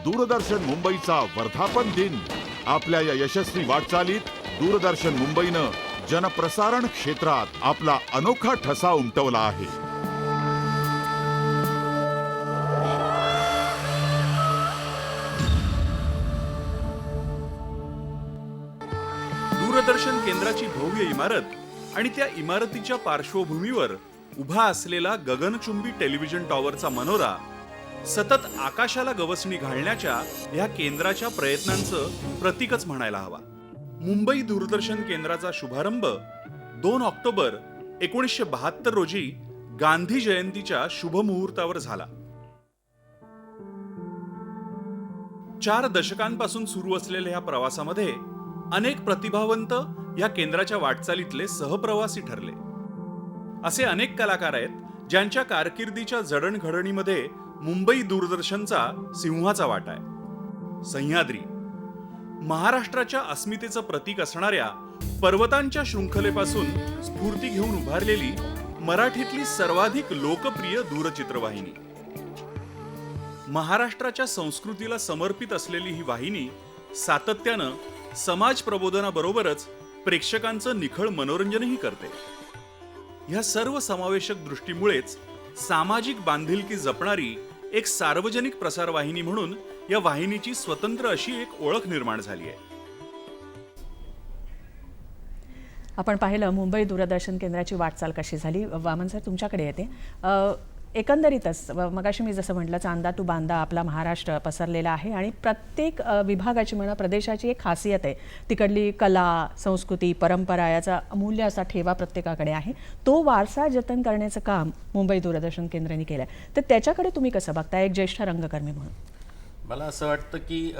दूरदर्शन मुंबईचा वर्धापन दिन. आपल्या या यशस्वी वाटचालीत दूरदर्शन मुंबईनं जनप्रसारण क्षेत्रात आपला अनोखा ठसा उमटवला आहे. दूरदर्शन केंद्राची भव्य इमारत आणि त्या इमारतीच्या पार्श्वभूमीवर उभा असलेला गगनचुंबी टेलिव्हिजन टॉवरचा मनोरा सतत आकाशाला गवसणी घालण्याच्या ह्या केंद्राच्या प्रयत्नांचं प्रतीकच म्हणायला हवा. मुंबई दूरदर्शन केंद्राचा शुभारंभ 2 ऑक्टोबर 1972 रोजी गांधी जयंतीच्या शुभमुहूर्तावर झाला. 4 दशकांपासून सुरू असलेल्या ह्या प्रवासामध्ये अनेक प्रतिभावंत या केंद्राच्या वाटचालीतले सहप्रवासी ठरले. असे अनेक कलाकार आहेत ज्यांच्या कारकिर्दीच्या जडणघडणीमध्ये मुंबई दूरदर्शनचा सिंहाचा वाटा आहे. सह्याद्री, महाराष्ट्राच्या अस्मितेचं प्रतीक असणाऱ्या पर्वतांच्या शृंखलेपासून स्फूर्ती घेऊन उभारलेली मराठीतली सर्वाधिक लोकप्रिय दूरचित्रवाहिनी. महाराष्ट्राच्या संस्कृतीला समर्पित असलेली ही वाहिनी सातत्यानं समाज प्रबोधनाबरोबरच प्रेक्षकांचं निखळ मनोरंजनही करते. ह्या सर्व समावेशक दृष्टीमुळेच सामाजिक बांधिलकी जपणारी एक सार्वजनिक प्रसार वाहिनी म्हणून या वाहिनीची स्वतंत्र अशी एक ओळख निर्माण झाली आहे. आपण पाहिलं मुंबई दूरदर्शन केंद्राची वाटचाल कशी झाली. वामन सर तुमच्याकडे येते. एकंदरीतच मगाशी मी जसं म्हटलं चांदा टू बांदा आपला महाराष्ट्र पसरलेला आहे आणि प्रत्येक विभागाची म्हणा प्रदेशाची एक खासियत आहे. तिकडली कला, संस्कृती, परंपरा याचा अमूल्य असा ठेवा प्रत्येकाकडे आहे. तो वारसा जतन करण्याचं काम मुंबई दूरदर्शन केंद्राने केलं आहे. तर त्याच्याकडे तुम्ही कसं बघता एक ज्येष्ठ रंगकर्मी म्हणून? मला असं वाटतं की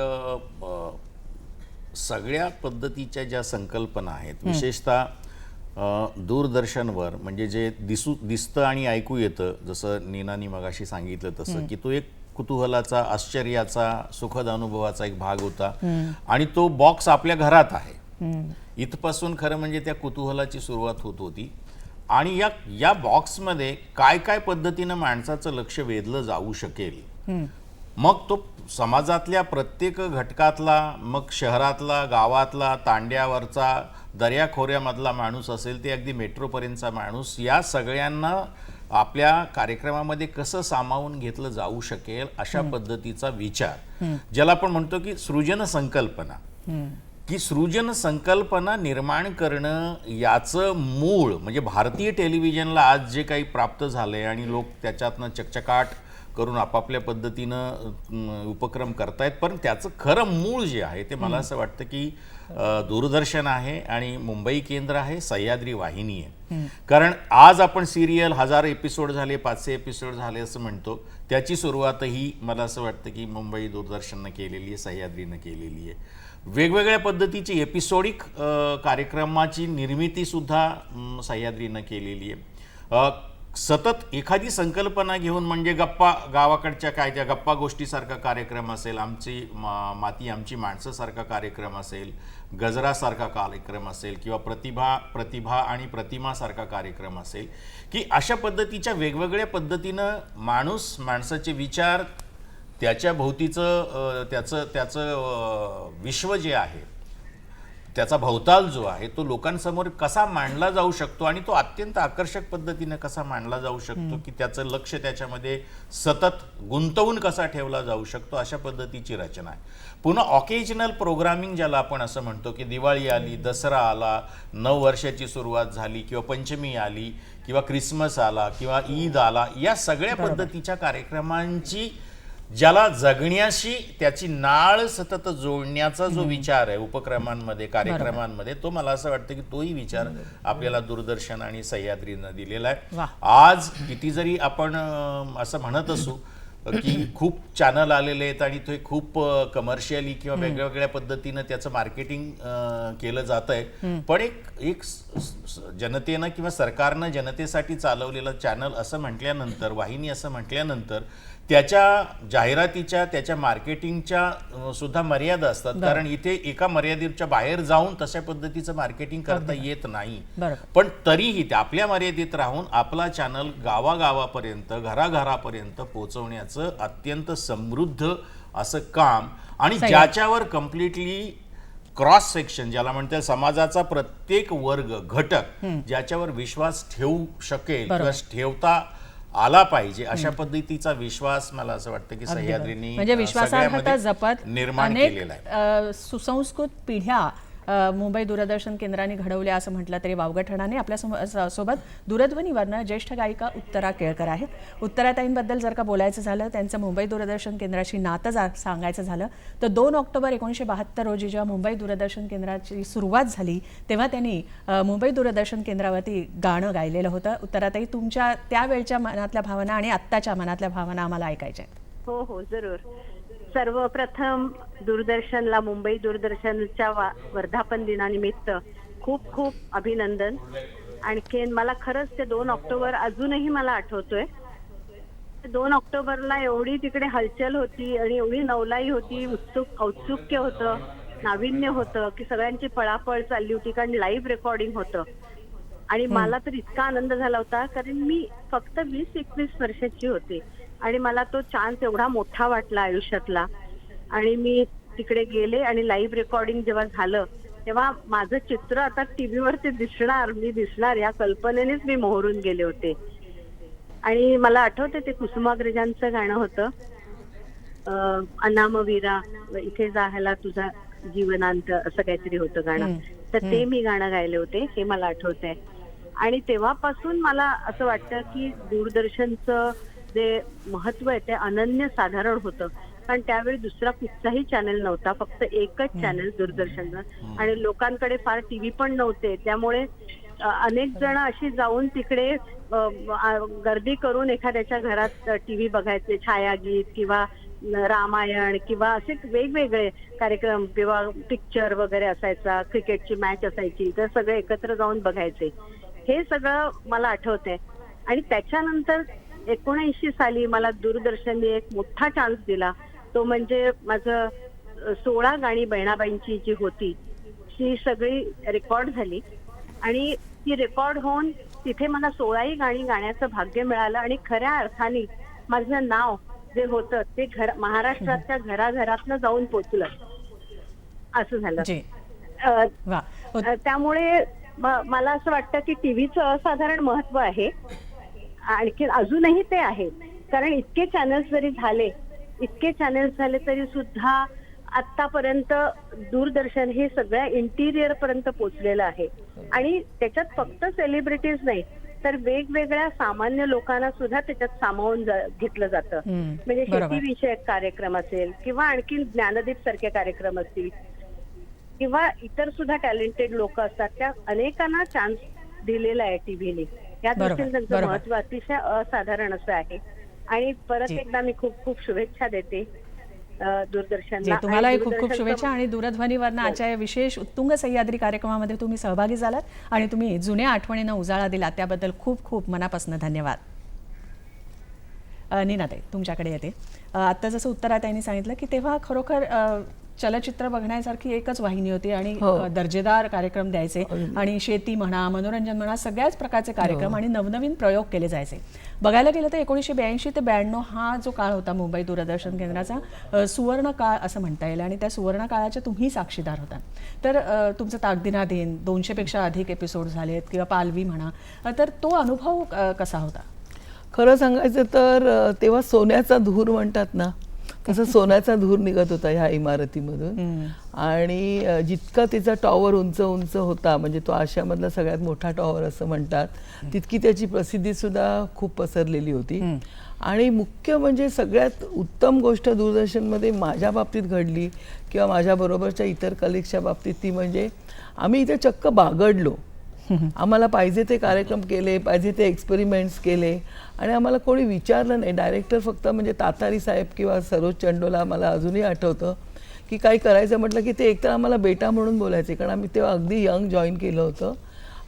सगळ्या पद्धतीच्या ज्या संकल्पना आहेत विशेषतः दूरदर्शनवर म्हणजे जे दिसतं आणि ऐकू येतं, जसं नीनानी मगाशी सांगितलं तसं की तो एक कुतूहलाचा, आश्चर्याचा, सुखद अनुभवाचा एक भाग होता आणि तो बॉक्स आपल्या घरात आहे. इथपासून खरं म्हणजे त्या कुतूहलाची सुरुवात होत होती आणि या बॉक्समध्ये काय काय पद्धतीनं माणसाचं लक्ष वेधलं जाऊ शकेल, मग तो समाजातल्या प्रत्येक घटकातला, मग शहरातला, गावातला, तांड्यावरचा, दर्याखोऱ्यामधला माणूस असेल ते अगदी मेट्रोपर्यंतचा माणूस, या सगळ्यांना आपल्या कार्यक्रमामध्ये कसं सामावून घेतलं जाऊ शकेल अशा पद्धतीचा विचार, ज्याला आपण म्हणतो की सृजन संकल्पना, की सृजन संकल्पना निर्माण करणं याचं मूळ म्हणजे भारतीय टेलिव्हिजनला आज जे काही प्राप्त झालंय आणि लोक त्याच्यातनं चकचकाट करून आपापल्या पद्धतीनं उपक्रम करतायत, पण त्याचं खरं मूळ जे आहे ते मला असं वाटतं की दूरदर्शन आहे आणि मुंबई केंद्र आहे, सह्याद्री वाहिनी आहे. कारण आज आपण सिरियल 1000 एपिसोड झाले, 500 एपिसोड झाले असं म्हणतो, त्याची सुरुवातही मला असं वाटतं की मुंबई दूरदर्शननं केलेली आहे, सह्याद्रीनं केलेली आहे. वेगवेगळ्या पद्धतीची एपिसोडिक कार्यक्रमाची निर्मितीसुद्धा सह्याद्रीनं केलेली आहे. सतत एखादी संकल्पना घेऊन म्हणजे गप्पा गावाकडच्या काय त्या गप्पा गोष्टीसारखा कार्यक्रम असेल, आमची माती आमची माणसंसारखा कार्यक्रम असेल, गजरासारखा कार्यक्रम असेल किंवा प्रतिभा आणि प्रतिमासारखा कार्यक्रम असेल, की अशा पद्धतीच्या वेगवेगळ्या पद्धतीनं माणसाचे विचार त्याच्या भोवतीचं त्याचं विश्व जे आहे, त्याचा भवताल जो आहे तो लोकांसमोर कसा मांडला जाऊ शकतो आणि तो अत्यंत आकर्षक पद्धतीने कसा मांडला जाऊ शकतो, की त्याचं लक्ष त्याच्यामध्ये सतत गुंतवून कसा ठेवला जाऊ शकतो, अशा पद्धतीची रचना आहे. पुन्हा ऑकेजनल प्रोग्रामिंग ज्याला आपण असं म्हणतो की दिवाळी आली, दसरा आला, नववर्षाची सुरुवात झाली किंवा पंचमी आली किंवा क्रिसमस आला किंवा ईद आला, या सगळ्या पद्धतीच्या कार्यक्रमांची ज्याला जगण्याशी त्याची नाळ सतत जोडण्याचा जो विचार आहे उपक्रमांमध्ये कार्यक्रमांमध्ये, तो मला असं वाटतं की तोही विचार आपल्याला दूरदर्शन आणि सह्याद्रीनं दिलेला आहे. आज किती जरी आपण असं म्हणत असू की खूप चॅनल आलेले आहेत आणि ते खूप कमर्शियली किंवा वेगवेगळ्या पद्धतीनं त्याचं मार्केटिंग केलं जात आहे, पण एक जनतेनं किंवा सरकारनं जनतेसाठी चालवलेलं चॅनल असं म्हटल्यानंतर, वाहिनी असं म्हटल्यानंतर त्याच्या जाहिरातीच्या त्याच्या मार्केटिंगच्या सुद्धा मर्यादा असतात. कारण इथे एका मर्यादेच्या बाहेर जाऊन तशा पद्धतीचं मार्केटिंग करता येत नाही. पण तरीही आपल्या मर्यादेत राहून आपला चॅनल गावागावापर्यंत घराघरापर्यंत पोहोचवण्याचं अत्यंत समृद्ध असं काम आणि ज्याच्यावर कम्प्लिटली क्रॉस सेक्शन ज्याला म्हणतात समाजाचा प्रत्येक वर्ग घटक ज्याच्यावर विश्वास ठेवू शकेल किंवा ठेवता आला पाहिजे अशा पद्धतीचा विश्वास मला असं वाटतं की सह्याद्रीने म्हणजे विश्वासार्हता जपत निर्माण केलेला आहे. सुसंस्कृत पिढ्या मुंबई दूरदर्शन केंद्राने घडवल्या असं म्हटलं तरी वावगं ठरणार नाही. आपल्या सोबत दूरध्वनीवरनं ज्येष्ठ गायिका उत्तरा केळकर आहेत. उत्तराताईंबद्दल जर का बोलायचं झालं, त्यांचं मुंबई दूरदर्शन केंद्राशी नातं सांगायचं झालं तर 2 ऑक्टोबर 1972 रोजी जेव्हा मुंबई दूरदर्शन केंद्राची सुरुवात झाली तेव्हा त्यांनी मुंबई दूरदर्शन केंद्रावरती गाणं गायलेलं होतं. उत्तराताई, तुमच्या त्यावेळच्या मनातल्या भावना आणि आत्ताच्या मनातल्या भावना आम्हाला ऐकायच्या आहेत. हो जरूर. सर्वप्रथम दूरदर्शनला, मुंबई दूरदर्शनच्या वर्धापन दिनानिमित्त खूप खूप अभिनंदन. आणखीन मला खरंच ते 2 ऑक्टोबर अजूनही मला आठवतोय. 2 ऑक्टोबरला एवढी तिकडे हलचल होती आणि एवढी नवलाई होती, औत्सुक्य होतं, नाविन्य होतं की सगळ्यांची पळापळ चालली होती, कारण लाईव्ह रेकॉर्डिंग होतं. आणि मला तर इतका आनंद झाला होता कारण मी फक्त 20-21 वर्षाची होते आणि मला तो चान्स एवढा मोठा वाटला आयुष्यातला. आणि मी तिकडे गेले आणि लाईव्ह रेकॉर्डिंग जेव्हा झालं तेव्हा माझं चित्र आता टीव्हीवरती दिसणार, मी दिसणार या कल्पनेनेच मी मोहरून गेले होते. आणि मला आठवते ते कुसुमाग्रजांचं गाणं होतं, अनामवीरा इथे जायला तुझा जीवनांत, असं काहीतरी होतं गाणं. तर ते मी गाणं गायले होते, हे मला आठवतंय. आणि तेव्हापासून मला असं वाटतं की दूरदर्शनचं जे महत्व आहे ते अनन्य साधारण होतं. कारण त्यावेळी दुसरा कुठचाही चॅनल नव्हता, फक्त एकच चॅनल दूरदर्शनचं. आणि लोकांकडे फार टीव्ही पण नव्हते, त्यामुळे अनेक जण अशी जाऊन तिकडे गर्दी करून एखाद्याच्या घरात टीव्ही बघायचे, छायागीत किंवा रामायण किंवा असे वेगवेगळे कार्यक्रम किंवा पिक्चर वगैरे असायचा, क्रिकेटची मॅच असायची, तर सगळे एकत्र जाऊन बघायचे. हे सगळं मला आठवतंय. आणि त्याच्यानंतर 79 साली मला दूरदर्शनने एक मोठा चान्स दिला, तो म्हणजे माझं 16 गाणी बहिणाबाईंची जी होती ती सगळी रेकॉर्ड झाली. आणि ती रेकॉर्ड होऊन तिथे मला 16ही गाणी गाण्याचं भाग्य मिळालं. आणि खऱ्या अर्थाने माझं नाव जे होतं ते महाराष्ट्राच्या घराघरातनं जाऊन पोचलं, असं झालं. त्यामुळे मला असं वाटतं की टीव्हीचं असाधारण महत्व आहे. आणखी अजूनही ते आहे, कारण इतके चॅनल्स जरी झाले तरी सुद्धा आतापर्यंत दूरदर्शन हे सगळ्या इंटिरियर पर्यंत पोहोचलेलं आहे आणि त्याच्यात फक्त सेलिब्रिटीज नाही तर वेगवेगळ्या सामान्य लोकांना सुद्धा त्याच्यात सामावून घेतलं जातं. म्हणजे शेतीविषयक कार्यक्रम असेल किंवा आणखी ज्ञानदीप सारखे कार्यक्रम असतील किंवा इतर सुद्धा टॅलेंटेड लोक असतात, त्या अनेकांना चान्स दिलेला आहे टीव्हीने. या दृष्टीने त्यांचं महत्व अतिशय असाधारण असं आहे. आणि परत एकदा मी खूप खूप शुभेच्छा देते दूरदर्शनला. तुम्हालाही खूप खूप शुभेच्छा. आणि दूरध्वनीवरनं आजच्या या विशेष उत्तुंग सह्याद्री कार्यक्रमामध्ये तुम्ही सहभागी झालात आणि तुम्ही जुन्या आठवणींना उजाळा दिला त्याबद्दल खूप खूप मनापासून धन्यवाद. नीनाताई, तुमच्याकडे येते. आता जसं उत्तरात त्यांनी सांगितलं की तेव्हा खरोखर चलचित्र बघण्यासारखी एकच वाहिनी होती आणि दर्जेदार कार्यक्रम द्यायचे आणि शेती म्हणा, मनोरंजन म्हणा, सगळ्याच प्रकारचे कार्यक्रम आणि नवनवीन प्रयोग केले जायचे. बघायला गेलं तर 1982 ते 92 हा जो काळ होता मुंबई दूरदर्शन केंद्राचा सुवर्ण काळ असं म्हणता येईल आणि त्या सुवर्ण काळाचे तुम्ही साक्षीदार होता. तर तुमचं ताकदीनादीन 200पेक्षा अधिक एपिसोड झालेत किंवा पालवी म्हणा, तर तो अनुभव कसा होता? खरं सांगायचं तर तेव्हा सोन्याचा धूर म्हणतात ना, तसं सोन्याचा धूर निघत होता ह्या इमारतीमधून. आणि जितका तिचा टॉवर उंच उंच होता, म्हणजे तो आशियामधला सगळ्यात मोठा टॉवर असं म्हणतात, तितकी त्याची प्रसिद्धी सुद्धा खूप पसरलेली होती. आणि मुख्य म्हणजे सगळ्यात उत्तम गोष्ट दूरदर्शनमध्ये माझ्या बाबतीत घडली किंवा माझ्याबरोबरच्या इतर कलिग्सच्या बाबतीत, ती म्हणजे आम्ही इथे चक्क बागडलो. आम्हाला पाहिजे ते कार्यक्रम केले, पाहिजे ते एक्सपेरिमेंट्स केले आणि आम्हाला कोणी विचारलं नाही. डायरेक्टर फक्त म्हणजे तातारी साहेब किंवा सरोज चंडोला मला अजूनही आठवतं की काही करायचं म्हटलं की ते एकतर आम्हाला बेटा म्हणून बोलायचे, कारण आम्ही तेव्हा अगदी यंग जॉईन केलं होतं.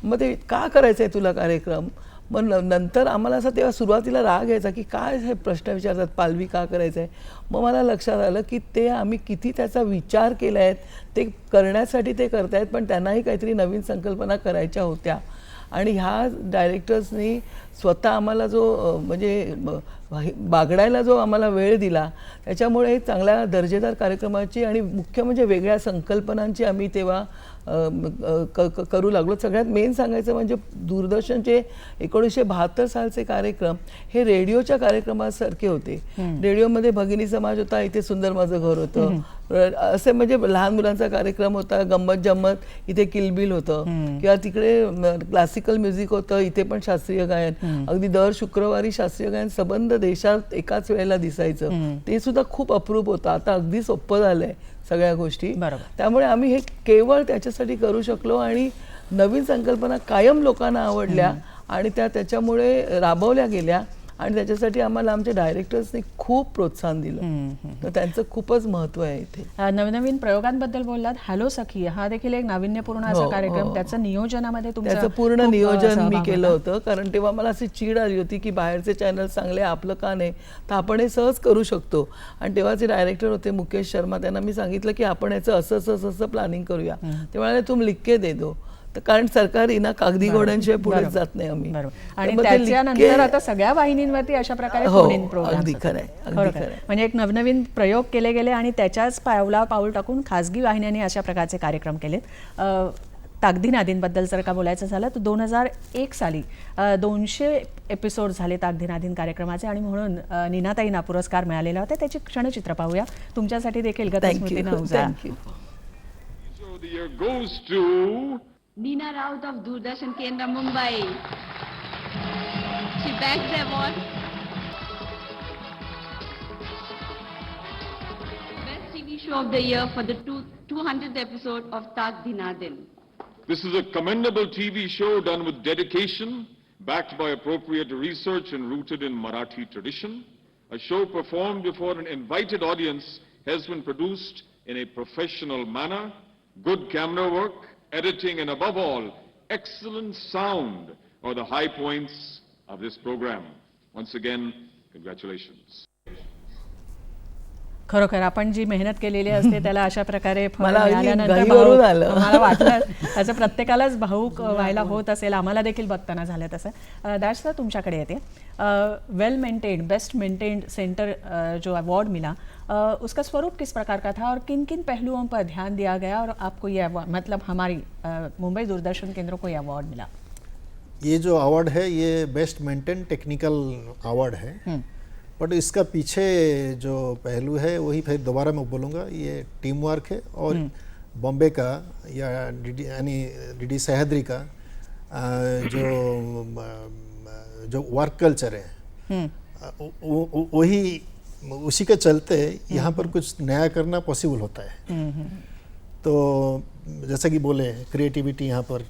मग ते का करायचं आहे तुला कार्यक्रम? मग नंतर आम्हाला असं तेव्हा सुरुवातीला राग यायचा की काय हे प्रश्न विचारतात, पालवी का करायचं आहे. मग मला लक्षात आलं की ते आम्ही किती त्याचा विचार केला आहे, ते करण्यासाठी ते करतायत, पण त्यांनाही काहीतरी नवीन संकल्पना करायच्या होत्या. आणि ह्या डायरेक्टर्सनी स्वतः आम्हाला जो म्हणजे बागडायला जो आम्हाला वेळ दिला, त्याच्यामुळे चांगल्या दर्जेदार कार्यक्रमाची आणि मुख्य म्हणजे वेगळ्या संकल्पनांची आम्ही तेव्हा करू लागलो. सगळ्यात मेन सांगायचं म्हणजे दूरदर्शनचे 1972 सालचे कार्यक्रम हे रेडिओच्या कार्यक्रमासारखे होते. रेडिओमध्ये भगिनी समाज होता, इथे सुंदर माझं घर होतं, असे म्हणजे लहान मुलांचा कार्यक्रम होता, गंमत जम्मत, इथे किलबिल होतं, किंवा तिकडे क्लासिकल म्युझिक होतं, इथे पण शास्त्रीय गायन. अगदी दर शुक्रवारी शास्त्रीय गायन सबंध देशात एकाच वेळेला दिसायचं, ते सुद्धा खूप अप्रूप होतं. आता अगदी सोपं झालंय सगळ्या गोष्टी. त्यामुळे आम्ही हे केवळ त्याच्यासाठी करू शकलो आणि नवीन संकल्पना कायम लोकांना आवडल्या आणि त्याच्यामुळे राबवल्या गेल्या आणि त्याच्यासाठी आम्हाला आमच्या डायरेक्टर्सनी खूप प्रोत्साहन दिलं. तर त्यांचं खूपच महत्व आहे इथे. नवनवीन प्रयोगांबद्दल बोललात. हॅलो सखी हा देखील एक नाविन्यपूर्ण असा कार्यक्रम, त्याचं नियोजनामध्ये त्याचं पूर्ण नियोजन मी केलं होतं, कारण तेव्हा मला अशी चीड आली होती की बाहेरचे चॅनल चांगले, आपलं का नाही, तर आपण हे सहज करू शकतो. आणि तेव्हाचे डायरेक्टर होते मुकेश शर्मा, त्यांना मी सांगितलं की आपण याचं असं असं असं प्लॅनिंग करूया. ते म्हणाले तुम लिख के दे दो, कारण सरकार ना कागदी घोड्यांशिवाय पुढे जात नाही आम्ही. आणि त्याच्यानंतर आता सगळ्या वाहिनींवरती अशा प्रकारे फोन इन प्रोग्राम, म्हणजे एक नवनवीन प्रयोग केले गेले आणि त्याच्याच पाऊल टाकून खासगी वाहिन्यांनी अशा प्रकारचे कार्यक्रम केलेत. ताकदीनादींबद्दल जर का बोलायचं झालं तर 2001 साली 200 एपिसोड झाले ताकदीनादीन कार्यक्रमाचे आणि म्हणून नीनाताईंना पुरस्कार मिळालेला होता. त्याची क्षणचित्र पाहूया तुमच्यासाठी देखील. गतस्मृतीनं उजाळा. Nina Raut of Doordarshan Kendra, Mumbai. She bags the award. Best TV show of the year for the 200th episode of Tak Dinadin. This is a commendable TV show done with dedication, backed by appropriate research and rooted in Marathi tradition. A show performed before an invited audience has been produced in a professional manner, good camera work, editing, and above all, excellent sound are the high points of this program. Once again, congratulations. खरोखर आपण जी मेहनत केलेली असते त्याला अशा प्रकारे मला वाटलं त्याचं प्रत्येकालाच भावूक व्हायला होत असेल. आम्हाला देखील बघताना झालं तसं. दाश सर, तुमच्याकडे येते. वेल मेंटेन्ड, बेस्ट मेंटेन्ड सेंटर जो अवार्ड मिला, उसका स्वरूप किस प्रकार का था और किन किन पहलुओं पर ध्यान दिया गया और आपको ये अवार्ड, मतलब हमारी मुंबई दूरदर्शन केंद्र को ये अवार्ड मिला? ये जो अवार्ड है ये बेस्ट मेंटेन टेक्निकल अवार्ड है. बट इसका पीछे जो पहलू है वही फिर दोबारा मैं बोलूँगा, ये टीम वर्क है। और बॉम्बे का या डीडी सह्याद्री का जो वर्क कल्चर है वही, उसी के चलते यहाँ पर कुछ नया करना पॉसिबल होता है। तो जैसा कि बोले क्रिएटिविटी यहाँ पर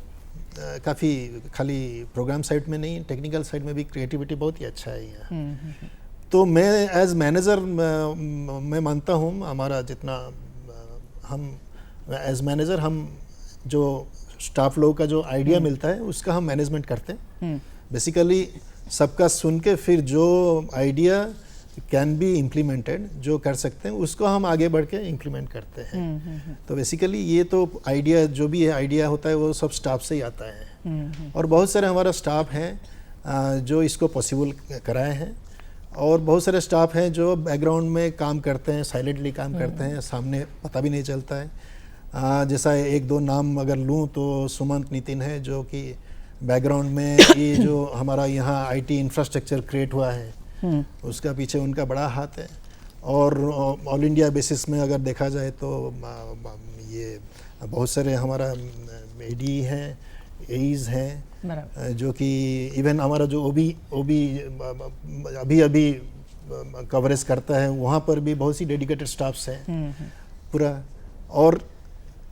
काफ़ी, खाली प्रोग्राम साइड में नहीं, टेक्निकल साइड में भी क्रिएटिविटी बहुत ही अच्छा है यहाँ। तो मैं एज मैनेजर मैं मानता हूँ हमारा जितना हम एज मैनेजर हम जो स्टाफ लोगों का जो आइडिया मिलता है उसका हम मैनेजमेंट करते हैं। बेसिकली सबका सुन के फिर जो आइडिया कैन बी इम्प्लीमेंटेड, जो कर सकते हैं उसको हम आगे बढ़ के इम्प्लीमेंट करते हैं। तो बेसिकली ये तो आइडिया जो भी है आइडिया होता है वो सब स्टाफ से ही आता है। और बहुत सारे हमारा स्टाफ हैं जो इसको पॉसिबल कराए हैं, और बहुत सारे स्टाफ हैं जो बैकग्राउंड में काम करते हैं, साइलेंटली काम करते हैं, सामने पता भी नहीं चलता है। जैसा एक दो नाम अगर लूँ तो सुमंत नितिन है जो कि बैकग्राउंड में ये जो हमारा यहाँ आईटी इंफ्रास्ट्रक्चर क्रिएट हुआ है उसका पीछे उनका बड़ा हाथ है। और ऑल इंडिया बेसिस में अगर देखा जाए तो ये बहुत सारे हमारा एडी हैं, एईज हैं, जो कि इवन हमारा जो ओबी अभी कवरेज करता है वहाँ पर भी बहुत सी डेडिकेटेड स्टाफ्स हैं पूरा। और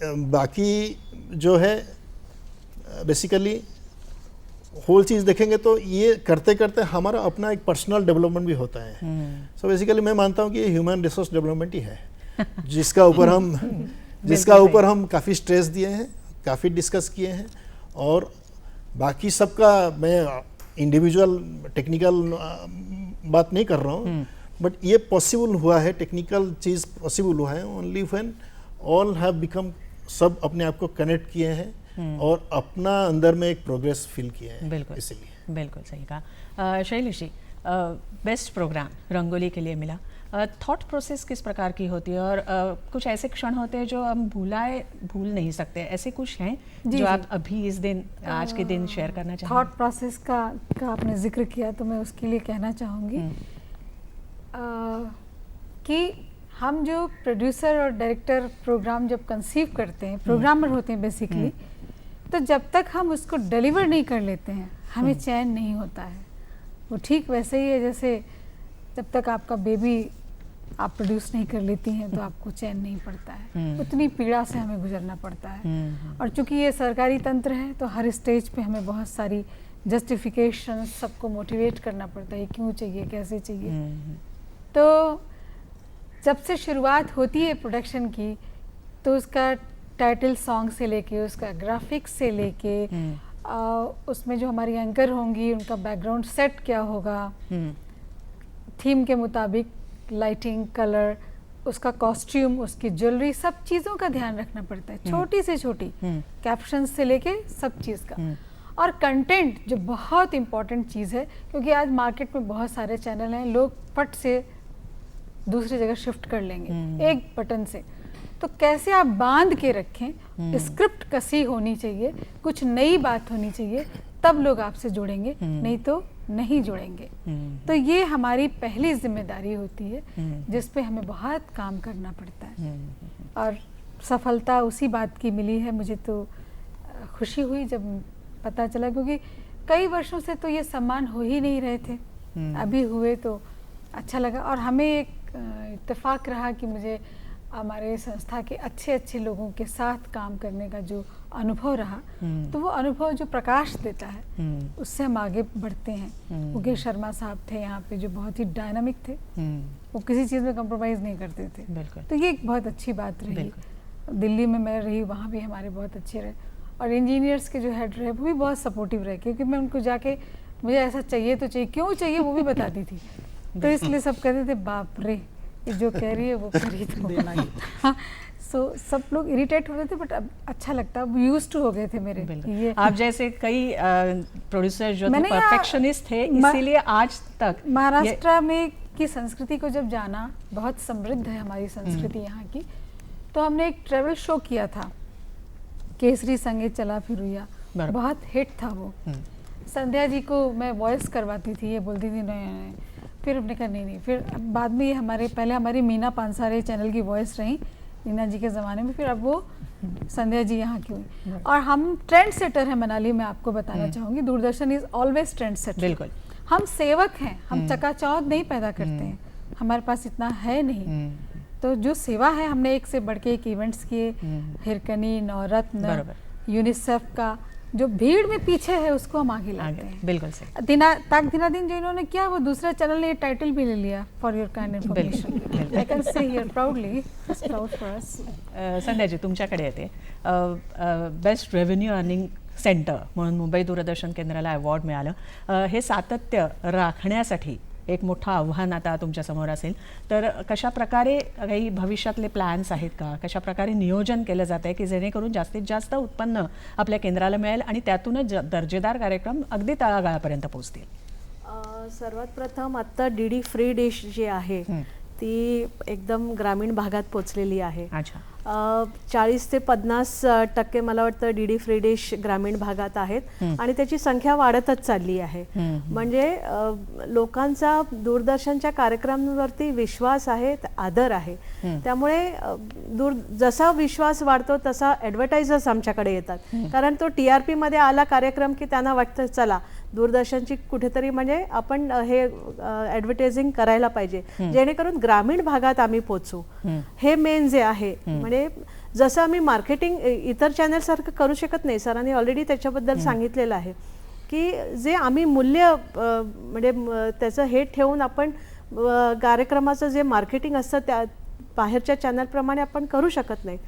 बाकी जो है बेसिकली होल चीज़ देखेंगे तो ये करते करते हमारा अपना एक पर्सनल डेवलपमेंट भी होता है। सो बेसिकली मैं मानता हूँ कि ये ह्यूमन रिसोर्स डेवलपमेंट ही है जिसका ऊपर हम काफ़ी स्ट्रेस दिए हैं, काफ़ी डिस्कस किए हैं। और बाकी सबका मैं इंडिविजुअल टेक्निकल बात नहीं कर रहा हूँ, बट ये पॉसिबल हुआ है, टेक्निकल चीज़ पॉसिबल हुआ है only when all have become, सब अपने आप को कनेक्ट किए हैं और अपना अंदर में एक प्रोग्रेस फील किए हैं। बिल्कुल, इसलिए बिल्कुल सही कहा। शैलेश जी, बेस्ट प्रोग्राम रंगोली के लिए मिला, थॉट प्रोसेस किस प्रकार की होती है? और कुछ ऐसे क्षण होते हैं जो हम भूल नहीं सकते, ऐसे कुछ हैं जो आप अभी इस दिन, आज के दिन शेयर करना चाहेंगे? थॉट प्रोसेस का आपने जिक्र किया तो मैं उसके लिए कहना चाहूँगी कि हम जो प्रोड्यूसर और डायरेक्टर प्रोग्राम जब कंसीव करते हैं, प्रोग्रामर होते हैं बेसिकली, तो जब तक हम उसको डिलीवर नहीं कर लेते हैं हमें चैन नहीं होता है। वो ठीक वैसे ही है जैसे जब तक आपका बेबी आप प्रोड्यूस नहीं कर लेती हैं तो आपको चैन नहीं पड़ता है, उतनी पीड़ा से हमें गुजरना पड़ता है। और चूंकि ये सरकारी तंत्र है तो हर स्टेज पे हमें बहुत सारी जस्टिफिकेशन, सबको मोटिवेट करना पड़ता है, क्यों चाहिए, कैसे चाहिए। तो जब से शुरुआत होती है प्रोडक्शन की तो उसका टाइटल सॉन्ग से लेके, उसका ग्राफिक्स से लेके, उसमें जो हमारी एंकर होंगी उनका बैकग्राउंड सेट क्या होगा, थीम के मुताबिक लाइटिंग, कलर, उसका कॉस्ट्यूम, उसकी ज्वेलरी, सब चीज़ों का ध्यान रखना पड़ता है, छोटी से छोटी कैप्शन से लेके सब चीज़ का। और कंटेंट जो बहुत इम्पॉर्टेंट चीज़ है, क्योंकि आज मार्केट में बहुत सारे चैनल हैं, लोग फट से दूसरी जगह शिफ्ट कर लेंगे एक बटन से। तो कैसे आप बांध के रखें, स्क्रिप्ट कसी होनी चाहिए, कुछ नई बात होनी चाहिए, तब लोग आपसे जुड़ेंगे, नहीं तो नहीं जुड़ेंगे। तो ये हमारी पहली जिम्मेदारी होती है जिस पे हमें बहुत काम करना पड़ता है। और सफलता उसी बात की मिली है। मुझे तो खुशी हुई जब पता चला, क्योंकि कई वर्षों से तो ये सम्मान हो ही नहीं रहे थे, अभी हुए तो अच्छा लगा। और हमें एक इत्तेफाक रहा कि मुझे हमारे संस्था के अच्छे अच्छे लोगों के साथ काम करने का जो अनुभव रहा, तो वो अनुभव जो प्रकाश देता है उससे हम आगे बढ़ते हैं। मुकेश शर्मा साहब थे यहाँ पे जो बहुत ही डायनामिक थे, वो किसी चीज़ में कॉम्प्रोमाइज़ नहीं करते थे। तो ये एक बहुत अच्छी बात रही। दिल्ली में मैं रही, वहाँ भी हमारे बहुत अच्छे रहे। और इंजीनियर्स के जो हेड रहे वो भी बहुत सपोर्टिव रहे, क्योंकि मैं उनको जाके मुझे ऐसा चाहिए तो चाहिए, क्यों चाहिए वो भी बताती थी। तो इसलिए सब कहते थे बाप रे ये जो कह रही है वो खरीद देना ही। सो सब लोग इरिटेट हो रहे थे, बट अब अच्छा लगता, अब यूज्ड टू हो गए थे मेरे। ये आप जैसे कई प्रोड्यूसर जो थे परफेक्शनिस्ट थे, इसीलिए आज तक महाराष्ट्र में की संस्कृति को जब जाना, बहुत समृद्ध है हमारी संस्कृति यहाँ की। तो हमने एक ट्रेवल शो किया था, केसरी संगे चला फिरुया, बहुत हिट था वो। संध्या जी को मैं वॉइस करवाती थी, ये बोलती थी नहीं, फिर हमने कहा नहीं, फिर बाद में ये पहले हमारी मीना पांसारे चैनल की वॉइस रही मीना जी के ज़माने में, फिर अब वो संध्या जी यहाँ की हुई। और हम ट्रेंड सेटर हैं मनाली, मैं आपको बताना चाहूँगी, दूरदर्शन इज़ ऑलवेज ट्रेंड सेटर। बिल्कुल, हम सेवक हैं, हम चकाचौंध नहीं पैदा करते हैं, हमारे पास इतना है नहीं। तो जो सेवा है, हमने एक से बढ़ के एक इवेंट्स किए, हिरकनी, नवरत्न, यूनिसेफ का, जो भीड़ में पीछे है उसको हम आगे लाते हैं। बिल्कुल सही। दिनादिन जो इन्होंने किया, वो दूसरा चैनल ने ये टाइटल भी ले लिया, for your kind information. I can say here proudly, it's proud for us. Sandhya ji, तुमच्याकडे येते, बेस्ट रेव्हेन्यू अर्निंग सेंटर म्हणून मुंबई दूरदर्शन केंद्राला अवॉर्ड मिळालं. हे सातत्य राखण्यासाठी एक मोठं आव्हान आता तुमच्यासमोर असेल, तर कशा प्रकारे काही भविष्यातले प्लॅन्स आहेत का, कशा प्रकारे नियोजन केलं जात आहे की जेणेकरून जास्तीत जास्त उत्पन्न आपल्या केंद्राला मिळेल आणि त्यातूनच दर्जेदार कार्यक्रम अगदी तळागाळापर्यंत पोहोचतील? सर्वात प्रथम आत्ता DD फ्री डिश जी आहे ती एकदम ग्रामीण भागात पोचलेली आहे. 40 ते 50% मला वाटतं DD फ्री डिश ग्रामीण भागात आहेत आणि त्याची संख्या वाढतच चालली आहे. म्हणजे लोकांचा दूरदर्शनच्या कार्यक्रमांवरती विश्वास आहे, आदर आहे. त्यामुळे जसा विश्वास वाढतो तसा ॲडव्हर्टायझर्स आमच्याकडे येतात, कारण तो TRP मध्ये आला कार्यक्रम की त्यांना वाटतं चला दूरदर्शनची कुठेतरी म्हणजे आपण हे ॲडव्हर्टायझिंग करायला पाहिजे, जेणेकरून ग्रामीण भागात आम्ही पोचू. हे मेन जे आहे, म्हणजे जसं आम्ही मार्केटिंग इतर चॅनल सारखं करू शकत नाही, सरांनी ऑलरेडी त्याच्याबद्दल सांगितलेलं आहे की जे आम्ही मूल्य म्हणजे त्याचं हे ठेवून आपण कार्यक्रमाचं जे मार्केटिंग असतं त्या बाहेरच्या चॅनलप्रमाणे आपण करू शकत नाही.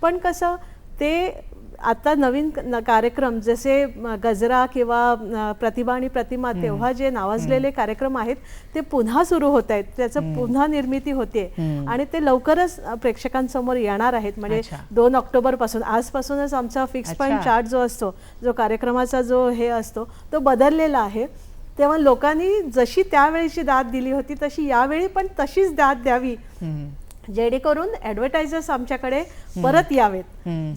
पण कसं ते आता नवीन कार्यक्रम जसे गजरा किंवा प्रतिभा आणि प्रतिमा, तेव्हा जे नावाजलेले कार्यक्रम आहेत ते पुन्हा सुरू होत आहेत, त्याचं पुन्हा निर्मिती होते आणि ते लवकरच प्रेक्षकांसमोर येणार आहेत. म्हणजे 2 ऑक्टोबरपासून, आजपासूनच आमचा फिक्स पॉईंट चार्ट जो असतो, जो कार्यक्रमाचा जो हे असतो तो बदललेला आहे. तेव्हा लोकांनी जशी त्यावेळीची दाद दिली होती तशी यावेळी पण तशीच दाद द्यावी, जेणेकरून ॲडव्हर्टायझर्स आमच्याकडे परत यावेत.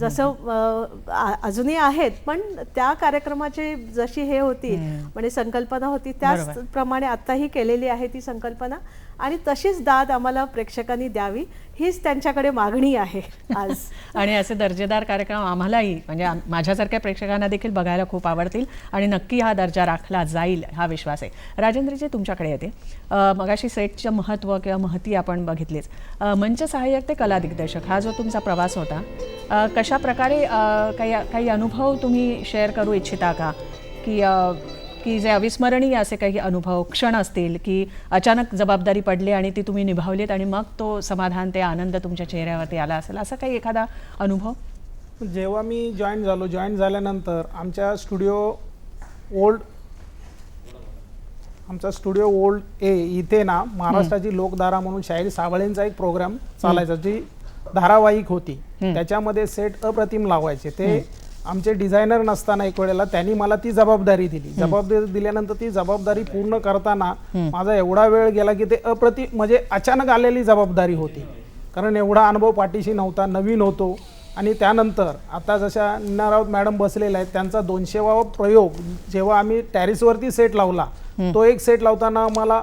जसं अजूनही आहेत, पण त्या कार्यक्रमाची जशी हे होती म्हणजे संकल्पना होती त्याचप्रमाणे आत्ताही केलेली आहे ती संकल्पना, आणि तशीच दाद आम्हाला प्रेक्षकांनी द्यावी हीच त्यांच्याकडे मागणी आहे आज. आणि असे दर्जेदार कार्यक्रम आम्हालाही म्हणजे माझ्यासारख्या प्रेक्षकांना देखील बघायला खूप आवडतील आणि नक्की हा दर्जा राखला जाईल हा विश्वास आहे. राजेंद्रजी, तुमच्याकडे येते. मगाशी सेटचं महत्त्व किंवा महती आपण बघितलीच. मंच सहाय्यक ते कला दिग्दर्शक हा जो तुमचा प्रवास होता, कशा प्रकारे काही अनुभव तुम्ही शेअर करू इच्छिता का, की जे अविस्मरणीय असे काही अनुभव क्षण असतील की अचानक जबाबदारी पडली आणि ती तुम्ही निभावलीत आणि मग तो समाधान, ते आनंद तुमच्या चेहऱ्यावरती आला असेल, असा काही एखादा अनुभव? जेव्हा मी जॉईन झाल्यानंतर आमचा स्टुडिओ ओल्ड ए इथे ना महाराष्ट्राची लोकधारा म्हणून शाहीर सावळेंचा एक प्रोग्राम चालायचा, जी धारावाहिक होती. त्याच्यामध्ये सेट अप्रतिम लावायचे. ते आमचे डिझायनर नसताना एक वेळेला त्यांनी मला ती जबाबदारी दिली. जबाबदारी दिल्यानंतर ती जबाबदारी पूर्ण करताना माझा एवढा वेळ गेला की ते अप्रतिम, म्हणजे अचानक आलेली जबाबदारी होती, कारण एवढा अनुभव पाठीशी नव्हता, नवीन होतो. आणि त्यानंतर आता जशा नीना राऊत मॅडम बसलेल्या आहेत, त्यांचा 200वा प्रयोग जेव्हा आम्ही टॅरिसवरती सेट लावला, तो एक सेट लावताना मला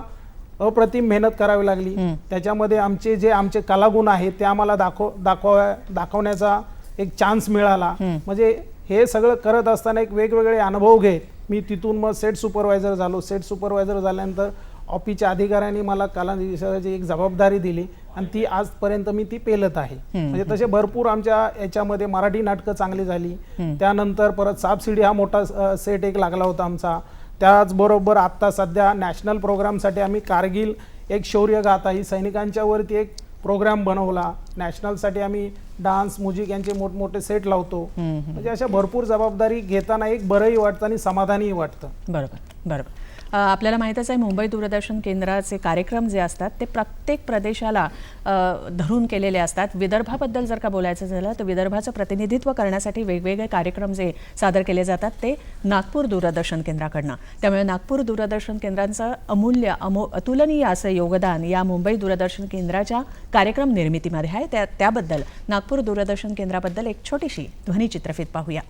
अप्रतिम मेहनत करावी लागली. त्याच्यामध्ये आमचे कलागुण आहेत ते आम्हाला दाखवण्याचा एक चान्स मिळाला. म्हणजे हे सगळं करत असताना एक वेगवेगळे अनुभव घेत मी तिथून मग सेट सुपरवायझर झालो. सेट सुपरवायझर झाल्यानंतर ऑफिसच्या अधिकाऱ्यांनी मला कला निर्देशकाची एक जबाबदारी दिली आणि ती आजपर्यंत मी ती पेलत आहे. म्हणजे तसे भरपूर आमच्या याच्यामध्ये मराठी नाटकं चांगली झाली. त्यानंतर परत सापशिडी हा मोठा सेट एक लागला होता आमचा. त्याचबरोबर आत्ता सध्या नॅशनल प्रोग्रामसाठी आम्ही कारगिल एक शौर्यगाथा ही सैनिकांच्या वरती एक प्रोग्राम बनवला. नॅशनलसाठी आम्ही डान्स, म्युझिक यांचे मोठमोठे सेट लावतो. म्हणजे अशा भरपूर जबाबदारी घेताना एक बरंही वाटतं आणि समाधानही वाटतं. बरोबर. आपल्याला माहीतच आहे, मुंबई दूरदर्शन केंद्राचे कार्यक्रम जे असतात ते प्रत्येक प्रदेशाला धरून केलेले असतात. विदर्भाबद्दल जर का बोलायचं झालं तर विदर्भाचं प्रतिनिधित्व करण्यासाठी वेगवेगळे कार्यक्रम जे सादर केले जातात ते नागपूर दूरदर्शन केंद्राकडनं. त्यामुळे नागपूर दूरदर्शन केंद्रांचं अतुलनीय असं योगदान या मुंबई दूरदर्शन केंद्राच्या कार्यक्रम निर्मितीमध्ये आहे. त्याबद्दल नागपूर दूरदर्शन केंद्राबद्दल एक छोटीशी ध्वनिचित्रफीत पाहूया.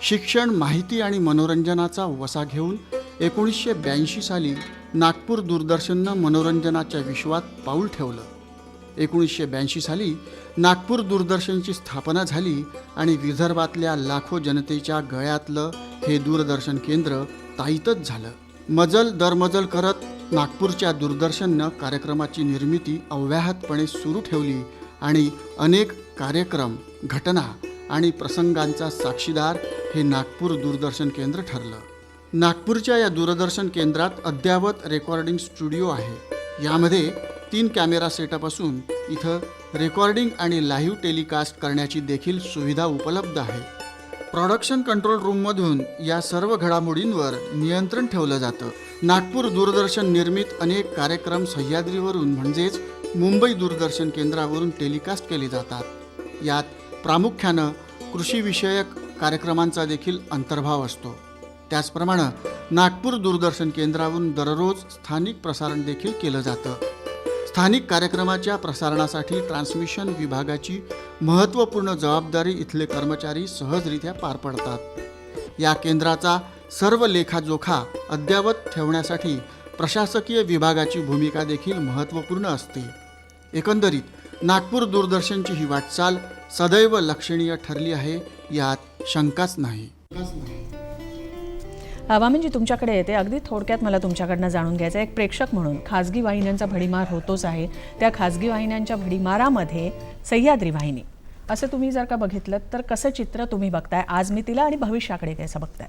शिक्षण, माहिती आणि मनोरंजनाचा वसा घेऊन 1982 साली नागपूर दूरदर्शननं मनोरंजनाच्या विश्वात पाऊल ठेवलं. 1982 साली नागपूर दूरदर्शनची स्थापना झाली आणि विदर्भातल्या लाखो जनतेच्या गळ्यातलं हे दूरदर्शन केंद्र ताईतच झालं. मजल दरमजल करत नागपूरच्या दूरदर्शननं कार्यक्रमाची निर्मिती अव्याहतपणे सुरू ठेवली आणि अनेक कार्यक्रम, घटना आणि प्रसंगांचा साक्षीदार हे नागपूर दूरदर्शन केंद्र ठरलं. नागपूरच्या या दूरदर्शन केंद्रात अद्ययावत रेकॉर्डिंग स्टुडिओ आहे. यामध्ये 3 कॅमेरा सेटअप असून इथं रेकॉर्डिंग आणि लाईव्ह टेलिकास्ट करण्याची देखील सुविधा उपलब्ध आहे. प्रोडक्शन कंट्रोल रूममधून या सर्व घडामोडींवर नियंत्रण ठेवलं जातं. नागपूर दूरदर्शन निर्मित अनेक कार्यक्रम सह्याद्रीवरून म्हणजेच मुंबई दूरदर्शन केंद्रावरून टेलिकास्ट केले जातात. यात प्रामुख्यानं कृषीविषयक कार्यक्रमांचा देखील अंतर्भाव असतो. त्याचप्रमाणे नागपूर दूरदर्शन केंद्रावरून दररोज स्थानिक प्रसारण देखील केलं जातं. स्थानिक कार्यक्रमाच्या प्रसारणासाठी ट्रान्समिशन विभागाची महत्त्वपूर्ण जबाबदारी इथले कर्मचारी सहजरित्या पार पडतात. या केंद्राचा सर्व लेखाजोखा अद्ययावत ठेवण्यासाठी प्रशासकीय विभागाची भूमिका देखील महत्त्वपूर्ण असते. एकंदरीत नागपूर दूरदर्शनची ही वाटचाल सदैव लक्षणीय ठरली आहे, यात शंकाच नाही. वामनजी, तुमच्याकडे येते. अगदी थोडक्यात मला तुमच्याकडनं जाणून घ्यायचं आहे, एक प्रेक्षक म्हणून खाजगी वाहिन्यांचा भडीमार होतोच आहे. त्या खाजगी वाहिन्यांच्या भडीमारामध्ये सह्याद्री वाहिनी असं तुम्ही जर का बघितलं तर कसं चित्र तुम्ही बघताय आज मी तिला आणि भविष्याकडे कसं बघताय?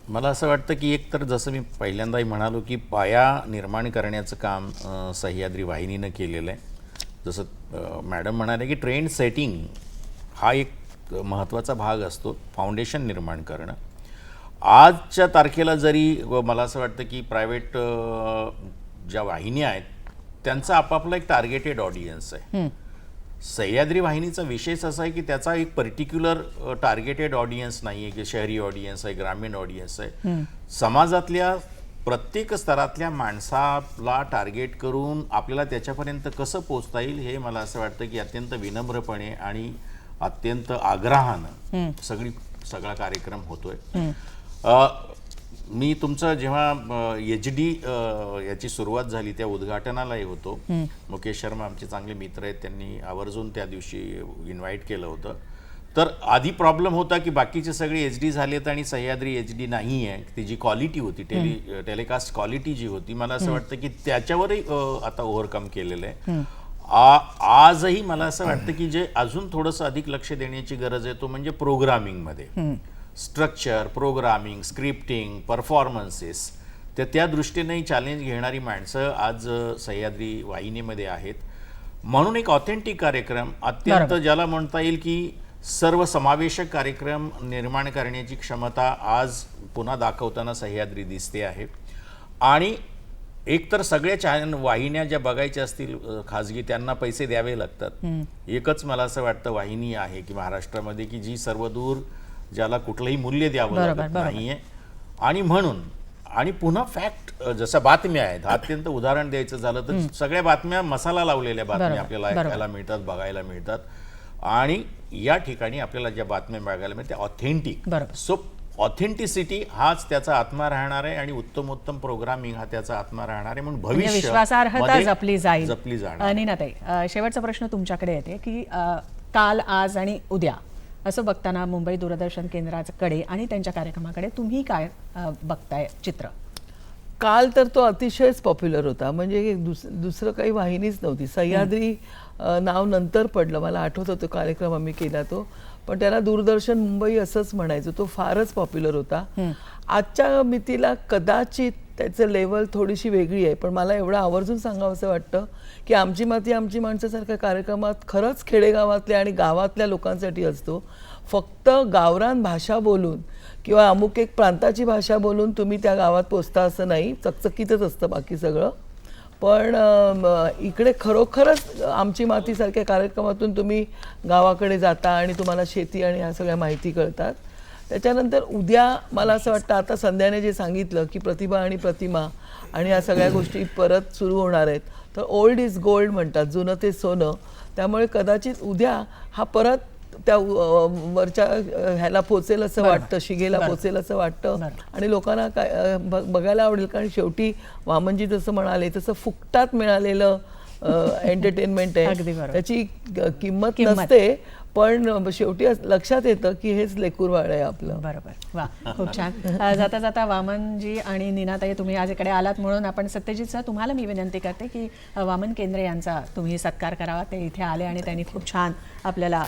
मला असं वाटतं की एक तर जसं मी पहिल्यांदाही म्हणालो की पाया निर्माण करण्याचं काम सह्याद्री वाहिनीनं केलेलं आहे. जसं मॅडम म्हणाले की ट्रेंड सेटिंग हा एक महत्त्वाचा भाग असतो, फाउंडेशन निर्माण करणं. आजच्या तारखेला जरी मला असं वाटतं की प्रायव्हेट ज्या वाहिन्या आहेत त्यांचा आपापला एक टार्गेटेड ऑडियन्स आहे. सह्याद्री वाहिनीचा विशेष असा आहे की त्याचा एक पर्टिक्युलर टार्गेटेड ऑडियन्स नाही आहे की शहरी ऑडियन्स आहे, ग्रामीण ऑडियन्स आहे. समाजातल्या प्रत्येक स्तरातल्या माणसाला टार्गेट करून आपल्याला त्याच्यापर्यंत कसं पोचता येईल हे मला असं वाटतं की अत्यंत विनम्रपणे आणि अत्यंत आग्रहानं सगळा कार्यक्रम होतोय. मी तुमचं जेव्हा HD याची सुरुवात झाली त्या उद्घाटनालाही होतो. मुकेश शर्मा आमचे चांगले मित्र आहेत, त्यांनी आवर्जून त्या दिवशी इन्व्हाइट केलं होतं. तर आधी प्रॉब्लेम होता की बाकीचे सगळे HD झालेत आणि सह्याद्री HD नाही आहे. ती जी क्वालिटी होती टेलिकास्ट क्वालिटी जी होती, मला असं वाटतं की त्याच्यावरही आता ओव्हरकम केलेलं आहे. आजही मला असं वाटतं की जे अजून थोडंसं अधिक लक्ष देण्याची गरज आहे तो म्हणजे प्रोग्रामिंगमध्ये. स्ट्रक्चर, प्रोग्रामिंग, स्क्रिप्टिंग, परफॉर्मन्सेस त्या दृष्टीनेही चॅलेंज घेणारी माणसं आज सह्याद्री वाहिनीमध्ये आहेत. म्हणून एक ऑथेंटिक कार्यक्रम, अत्यंत ज्याला म्हणता येईल की सर्वसमावेशक कार्यक्रम निर्माण करण्याची क्षमता आज पुन्हा दाखवताना सह्याद्री दिसते आहे. आणि एकतर सगळ्या वाहिन्या ज्या बघायच्या असतील खाजगी त्यांना पैसे द्यावे लागतात. एकच मला असं वाटतं वाहिनी आहे की महाराष्ट्रामध्ये की जी सर्वदूर ज्याला कुठलंही मूल्य द्यावं लागत नाहीये. आणि म्हणून आणि पुन्हा फॅक्ट जसं बातम्या आहेत, अत्यंत उदाहरण द्यायचं झालं तर सगळ्या बातम्या मसाला लावलेल्या बातम्या आपल्याला ऐकायला मिळतात, बघायला मिळतात. आणि या ठिकाणी आपल्याला ज्या बातम्या बघायला मिळतात त्या ऑथेंटिक. सो ऑथेंटिसिटी हाच त्याचा आत्मा राहणार आहे आणि उत्तम प्रोग्रामिंग हा त्याचा आत्मा राहणार आहे. म्हणून भविष्य विश्वासार्हता जपली जाईल. जपली जाणार. अनिनाताई, शेवटचा प्रश्न तुमच्याकडे येते की काल, आज आणि उद्या असं बघताना मुंबई दूरदर्शन केंद्राकडे आणि त्यांच्या कार्यक्रमाकडे तुम्ही काय बघताय चित्र? काल तर तो अतिशयच पॉप्युलर होता. म्हणजे दुसरं काही वाहिनीच नव्हती. सह्याद्री नाव नंतर पडलं, मला आठवत होतं कार्यक्रम आम्ही केला तो, पण त्याला दूरदर्शन मुंबई असंच म्हणायचं. तो फारच पॉप्युलर होता. आजच्या मितीला कदाचित त्याचं लेवल थोडीशी वेगळी आहे, पण मला एवढं आवर्जून सांगावं असं वाटतं की आमची माती आमची माणसासारख्या कार्यक्रमात खरंच खेडेगावातल्या आणि गावातल्या लोकांसाठी असतो. फक्त गावरान भाषा बोलून किंवा अमुक एक प्रांताची भाषा बोलून तुम्ही त्या गावात पोचता असं नाही, चकचकीतच असतं बाकी सगळं. पण इकडे खरोखरच आमची मातीसारख्या कार्यक्रमातून तुम्ही गावाकडे जाता आणि तुम्हाला शेती आणि ह्या सगळ्या माहिती कळतात. त्याच्यानंतर उद्या मला असं वाटतं आता संध्याने जे सांगितलं की प्रतिभा आणि प्रतिमा आणि या सगळ्या गोष्टी परत सुरू होणार आहेत, तर ओल्ड इज गोल्ड म्हणतात, जुनं ते सोनं. त्यामुळे कदाचित उद्या हा परत त्या वरच्या ह्याला पोचेल असं वाटतं, शिगेला पोचेल असं वाटतं आणि लोकांना काय बघायला आवडेल. कारण शेवटी वामनजी जसं म्हणाले तसं फुकटात मिळालेलं एंटरटेनमेंट आहे, त्याची किंमत नसते, पण शेवटी लक्षात येतं की हेच लेकूरवाळ आहे आपलं. बरोबर, वा, खूप छान. जाता जाता वामनजी आणि नीनाताई तुम्ही आज इकडे आलात म्हणून आपण सत्यजित सर तुम्हाला मी विनंती करते की वामन केंद्रे यांचा तुम्ही सत्कार करावा. ते इथे आले आणि त्यांनी खूप छान आपल्याला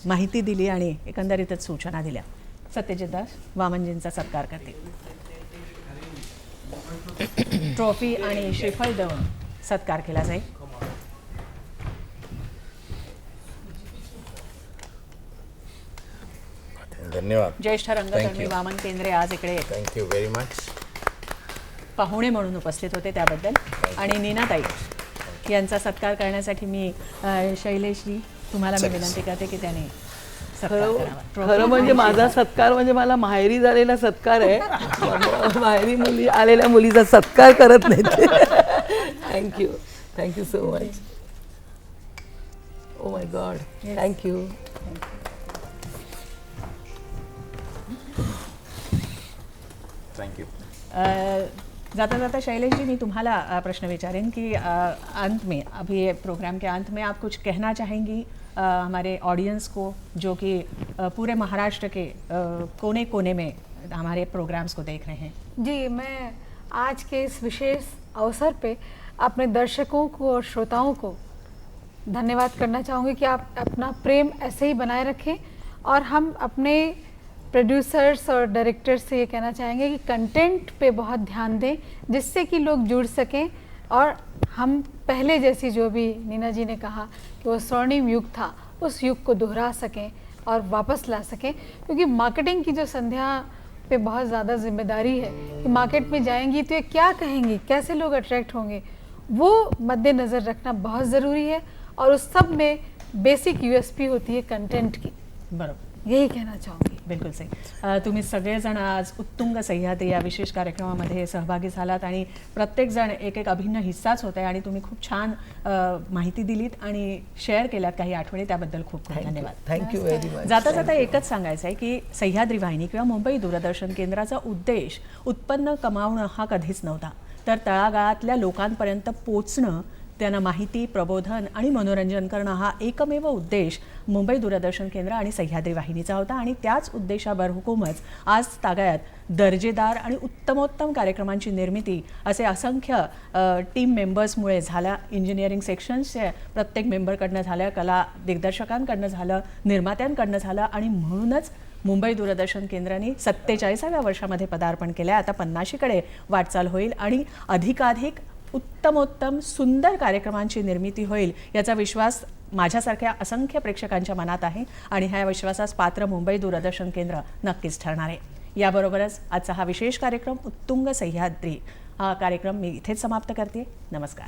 माहिती दिली आणि एकंदरीतच सूचना दिल्या. सत्यजित दास वामनजींचा सत्कार करते. ट्रॉफी आणि श्रीफळ देऊन सत्कार केला जाईल. धन्यवाद. ज्येष्ठ रंगकर्मी वामन केंद्रे आज इकडे थँक्यू व्हेरी मच पाहुणे म्हणून उपस्थित होते त्याबद्दल. आणि नीनाताई यांचा सत्कार करण्यासाठी मी शैलेशजी तुम्हाला मी विनंती करते की त्यांनी खरं म्हणजे माझा सत्कार म्हणजे मला माहेरी झालेला सत्कार आहे. माहेरी मुली आलेल्या मुलीचा सत्कार करत नाही. Thank you so much. Oh my God, thank you. Thank you. जाता जाता शैलेश जी मैं तुम्हारा प्रश्न विचारें कि अंत में अभी प्रोग्राम के अंत में आप कुछ कहना चाहेंगी हमारे ऑडियंस को जो कि पूरे महाराष्ट्र के कोने कोने में हमारे प्रोग्राम्स को देख रहे हैं? जी, मैं आज के इस विशेष अवसर पे अपने दर्शकों को और श्रोताओं को धन्यवाद करना चाहूँगी कि आप अपना प्रेम ऐसे ही बनाए रखें और हम अपने प्रोड्यूसर्स और डायरेक्टर्स से ये कहना चाहेंगे कि कंटेंट पे बहुत ध्यान दें जिससे कि लोग जुड़ सकें और हम पहले जैसी जो भी नीना जी ने कहा कि वो स्वर्णिम युग था उस युग को दोहरा सकें और वापस ला सकें, क्योंकि मार्केटिंग की जो संध्या पे बहुत ज़्यादा जिम्मेदारी है कि मार्केट में जाएंगी तो ये क्या कहेंगी, कैसे लोग अट्रैक्ट होंगे, वो मद्देनज़र रखना बहुत ज़रूरी है और उस सब में बेसिक यूएसपी होती है कंटेंट की. बरोबर, यही कहना चाहूँगी. बिलकुल सही. तुम्ही सगळेजण आज उत्तुंग सह्याद्री या विशेष कार्यक्रमामध्ये सहभागी झालात आणि प्रत्येकजण एक एक अभिन्न हिस्साच होते आणि तुम्ही खूप छान माहिती दिलीत आणि शेअर केल्यात काही आठवणी, त्याबद्दल खूप खूप धन्यवाद. Thank you very much. जाता जाता एकच सांगायचं आहे की सह्याद्री वाहिनी किंवा मुंबई दूरदर्शन केंद्राचा उद्देश उत्पन्न कमावणं हा कधीच नव्हता, तर तळागाळातल्या लोकांपर्यंत पोचणं, त्यांना माहिती, प्रबोधन आणि मनोरंजन करणं हा एकमेव उद्देश मुंबई दूरदर्शन केंद्र आणि सह्याद्री वाहिनीचा होता. आणि त्याच उद्देशाबरहुकूमच आज तागायत दर्जेदार आणि उत्तमोत्तम कार्यक्रमांची निर्मिती असे असंख्य टीम मेंबर्समुळे झाल्या. इंजिनिअरिंग सेक्शन्सचे प्रत्येक मेंबरकडनं झालं, कला दिग्दर्शकांकडनं झालं, निर्मात्यांकडनं झालं आणि म्हणूनच मुंबई दूरदर्शन केंद्राने 47व्या वर्षामध्ये पदार्पण केलं आहे. आता 50कडे वाटचाल होईल आणि अधिकाधिक उत्तमोत्तम सुंदर कार्यक्रमांची निर्मिती होईल याचा विश्वास माझ्यासारख्या असंख्य प्रेक्षकांच्या मनात आहे आणि ह्या विश्वासास पात्र मुंबई दूरदर्शन केंद्र नक्कीच ठरणार आहे. याबरोबरच आजचा हा विशेष कार्यक्रम उत्तुंग सह्याद्री हा कार्यक्रम मी इथेच समाप्त करते. नमस्कार.